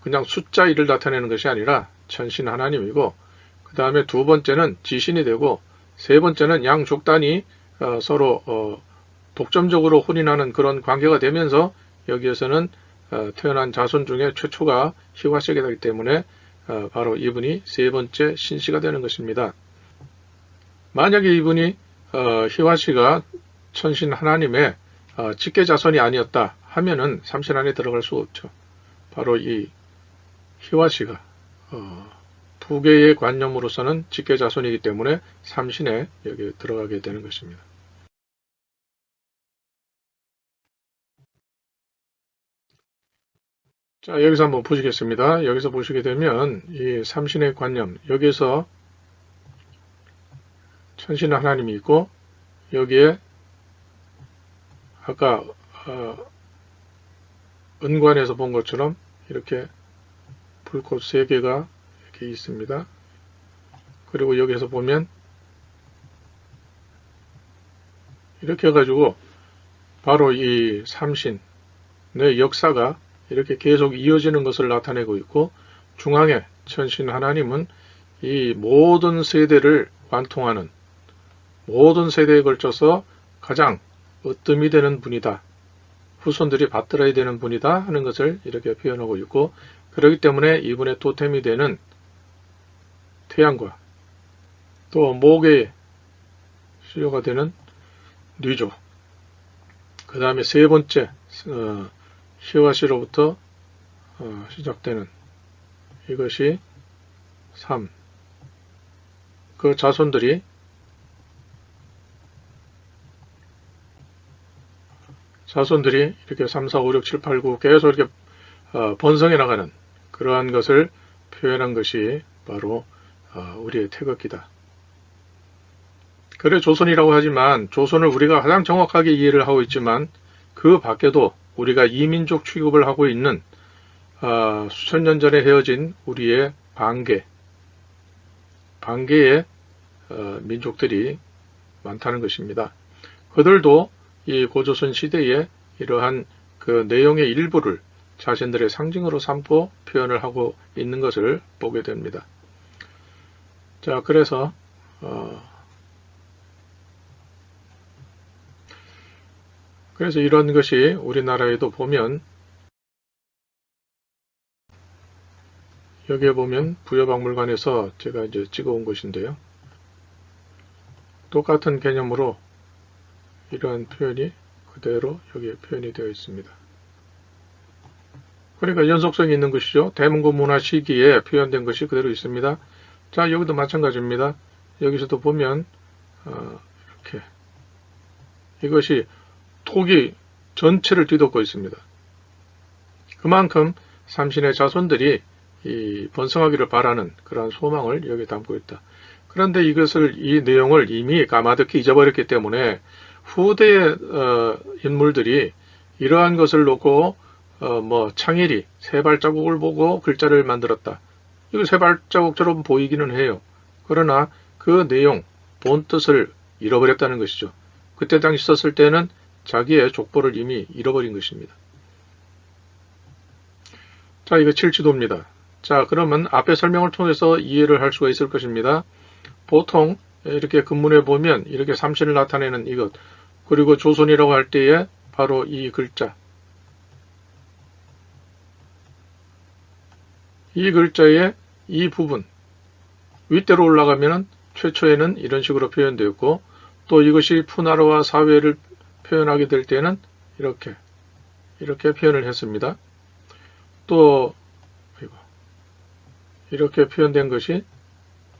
그냥 숫자 1을 나타내는 것이 아니라 천신 하나님이고 그 다음에 두 번째는 지신이 되고 세 번째는 양족단이 서로 독점적으로 혼인하는 그런 관계가 되면서 여기에서는 태어난 자손 중에 최초가 희화씨가 되기 때문에 바로 이분이 세 번째 신씨가 되는 것입니다. 만약에 이분이 희화씨가 천신 하나님의 직계자손이 아니었다 하면은 삼신 안에 들어갈 수 없죠. 바로 이 희화씨가 부계의 관념으로서는 직계자손이기 때문에 삼신에 여기 들어가게 되는 것입니다. 자, 여기서 한번 보시겠습니다. 여기서 보시게 되면 이 삼신의 관념, 여기에서 천신 하나님이 있고 여기에 아까 은관에서 본 것처럼 이렇게 불꽃 3개가 이렇게 있습니다. 그리고 여기서 보면 이렇게 해가지고 바로 이 삼신의 역사가 이렇게 계속 이어지는 것을 나타내고 있고, 중앙에 천신 하나님은 이 모든 세대를 관통하는, 모든 세대에 걸쳐서 가장 으뜸이 되는 분이다, 후손들이 받들어야 되는 분이다 하는 것을 이렇게 표현하고 있고, 그렇기 때문에 이분의 토템이 되는 태양과 또 목의 수요가 되는 뉘조, 그 다음에 세 번째 히와시로부터 시작되는 이것이 3, 그 자손들이 이렇게 3, 4, 5, 6, 7, 8, 9 계속 이렇게 번성해 나가는 그러한 것을 표현한 것이 바로 우리의 태극기다. 그래 조선이라고 하지만 조선을 우리가 가장 정확하게 이해를 하고 있지만, 그 밖에도 우리가 이민족 취급을 하고 있는 수천 년 전에 헤어진 우리의 반개의 민족들이 많다는 것입니다. 그들도 이 고조선 시대에 이러한 그 내용의 일부를 자신들의 상징으로 삼고 표현을 하고 있는 것을 보게 됩니다. 자, 그래서 이런 것이 우리나라에도 보면, 여기에 보면 부여박물관에서 제가 이제 찍어온 것인데요. 똑같은 개념으로 이러한 표현이 그대로 여기에 표현이 되어 있습니다. 그러니까 연속성이 있는 것이죠. 대문고 문화 시기에 표현된 것이 그대로 있습니다. 자, 여기도 마찬가지입니다. 여기서도 보면 이렇게 이것이 토기 전체를 뒤덮고 있습니다. 그만큼 삼신의 자손들이 이 번성하기를 바라는 그러한 소망을 여기에 담고 있다. 그런데 이 내용을 이미 까마득히 잊어버렸기 때문에 후대의 인물들이 이러한 것을 놓고 창일이 세 발자국을 보고 글자를 만들었다, 이거 세 발자국처럼 보이기는 해요. 그러나 그 내용, 본 뜻을 잃어버렸다는 것이죠. 그때 당시 썼을 때는 자기의 족보를 이미 잃어버린 것입니다. 자, 이거 칠지도입니다. 자, 그러면 앞에 설명을 통해서 이해를 할 수가 있을 것입니다. 보통 이렇게 근문에 보면 이렇게 삼신을 나타내는 이것, 그리고 조선이라고 할 때에 바로 이 글자, 이 글자의 이 부분 윗대로 올라가면 최초에는 이런 식으로 표현되었고, 또 이것이 푸나르와 사회를 표현하게 될 때는 이렇게 표현을 했습니다. 또 이렇게 표현된 것이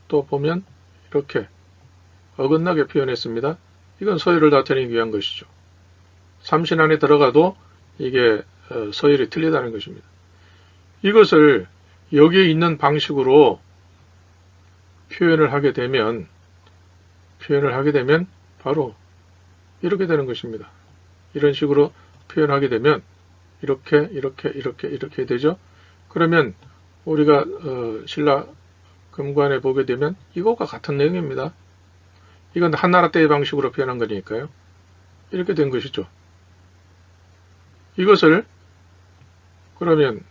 또 보면 이렇게 어긋나게 표현했습니다. 이건 서열을 나타내기 위한 것이죠. 삼신 안에 들어가도 이게 서열이 틀리다는 것입니다. 이것을 여기에 있는 방식으로 표현을 하게 되면 바로 이렇게 되는 것입니다. 이런 식으로 표현하게 되면 이렇게 되죠. 그러면 우리가 신라 금관에 보게 되면 이것과 같은 내용입니다. 이건 한나라 때의 방식으로 표현한 거니까요. 이렇게 된 것이죠. 이것을 그러면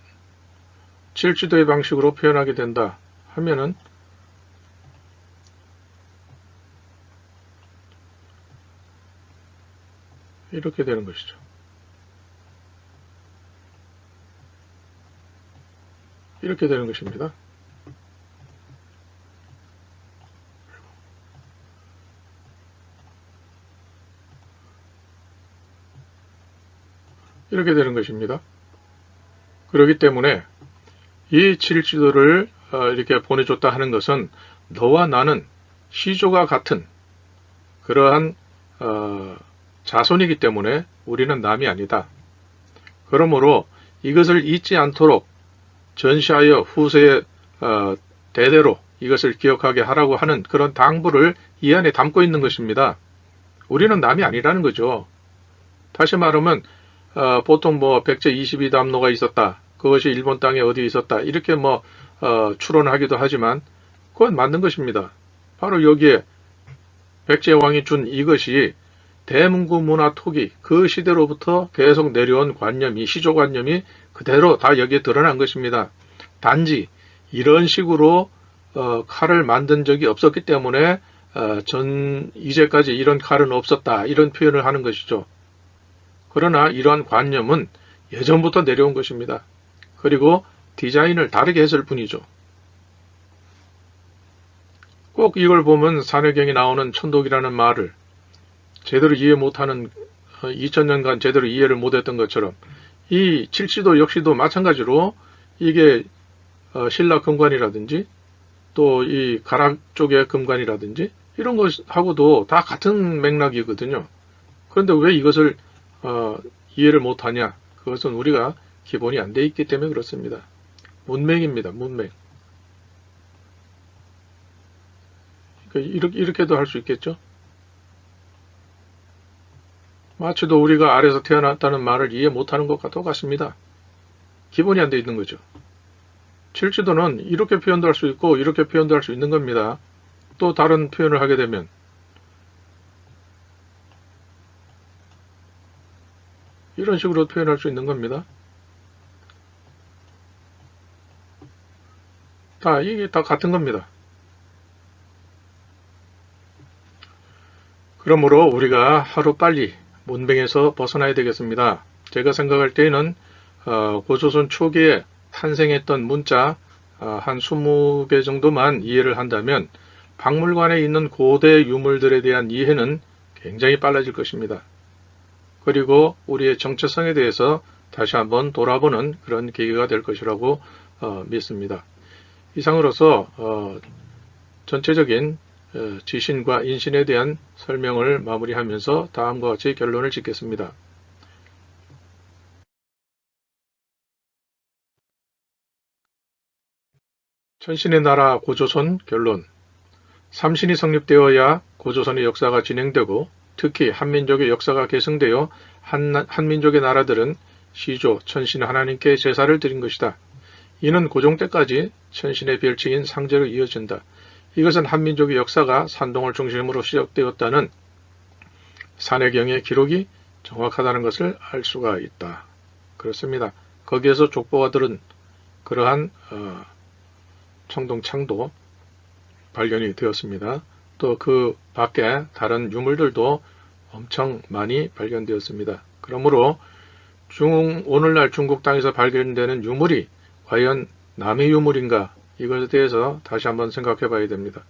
칠지도의 방식으로 표현하게 된다 하면은 이렇게 되는 것이죠. 이렇게 되는 것입니다. 이렇게 되는 것입니다. 그렇기 때문에 이 칠지도를 이렇게 보내줬다 하는 것은 너와 나는 시조가 같은 그러한 자손이기 때문에 우리는 남이 아니다. 그러므로 이것을 잊지 않도록 전시하여 후세의 대대로 이것을 기억하게 하라고 하는 그런 당부를 이 안에 담고 있는 것입니다. 우리는 남이 아니라는 거죠. 다시 말하면 백제 22담로가 있었다, 그것이 일본 땅에 어디 있었다, 이렇게 추론하기도 하지만 그건 맞는 것입니다. 바로 여기에 백제왕이 준 이것이 대문구 문화 토기 그 시대로부터 계속 내려온 관념이 시조관념이 그대로 다 여기에 드러난 것입니다. 단지 이런 식으로 칼을 만든 적이 없었기 때문에 이제까지 이런 칼은 없었다 이런 표현을 하는 것이죠. 그러나 이러한 관념은 예전부터 내려온 것입니다. 그리고 디자인을 다르게 했을 뿐이죠. 꼭 이걸 보면 산해경에 나오는 천독이라는 말을 제대로 이해 못하는 2000년간 제대로 이해를 못했던 것처럼 이 칠시도 역시도 마찬가지로 이게 신라 금관이라든지 또 이 가락 쪽의 금관이라든지 이런 것하고도 다 같은 맥락이거든요. 그런데 왜 이것을 이해를 못하냐? 그것은 우리가 기본이 안 돼 있기 때문에 그렇습니다. 문맥입니다. 문맥. 이렇게도 할 수 있겠죠? 마치도 우리가 아래에서 태어났다는 말을 이해 못하는 것과 똑같습니다. 기본이 안 돼 있는 거죠. 칠지도는 이렇게 표현도 할 수 있고 이렇게 표현도 할 수 있는 겁니다. 또 다른 표현을 하게 되면 이런 식으로 표현할 수 있는 겁니다. 이게 다 같은 겁니다. 그러므로 우리가 하루빨리 문맹에서 벗어나야 되겠습니다. 제가 생각할 때에는 고조선 초기에 탄생했던 문자 한 20개 정도만 이해를 한다면 박물관에 있는 고대 유물들에 대한 이해는 굉장히 빨라질 것입니다. 그리고 우리의 정체성에 대해서 다시 한번 돌아보는 그런 계기가 될 것이라고 믿습니다. 이상으로서 전체적인 지신과 인신에 대한 설명을 마무리하면서 다음과 같이 결론을 짓겠습니다. 천신의 나라 고조선 결론. 삼신이 성립되어야 고조선의 역사가 진행되고 특히 한민족의 역사가 계승되어 한민족의 나라들은 시조, 천신 하나님께 제사를 드린 것이다. 이는 고종 때까지 천신의 별칭인 상제로 이어진다. 이것은 한민족의 역사가 산동을 중심으로 시작되었다는 산해경의 기록이 정확하다는 것을 알 수가 있다. 그렇습니다. 거기에서 족보가 들은 그러한 청동창도 발견이 되었습니다. 또 그 밖에 다른 유물들도 엄청 많이 발견되었습니다. 그러므로 오늘날 중국 땅에서 발견되는 유물이 과연 남의 유물인가? 이것에 대해서 다시 한번 생각해 봐야 됩니다.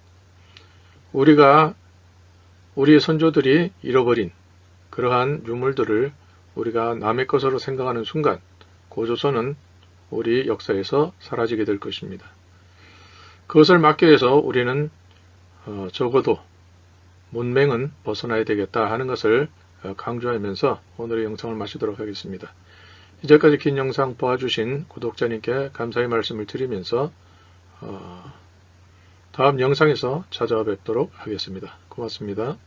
우리의 선조들이 잃어버린 그러한 유물들을 우리가 남의 것으로 생각하는 순간 고조선은 우리 역사에서 사라지게 될 것입니다. 그것을 막기 위해서 우리는 적어도 문맹은 벗어나야 되겠다 하는 것을 강조하면서 오늘의 영상을 마치도록 하겠습니다. 이제까지 긴 영상 봐주신 구독자님께 감사의 말씀을 드리면서 다음 영상에서 찾아뵙도록 하겠습니다. 고맙습니다.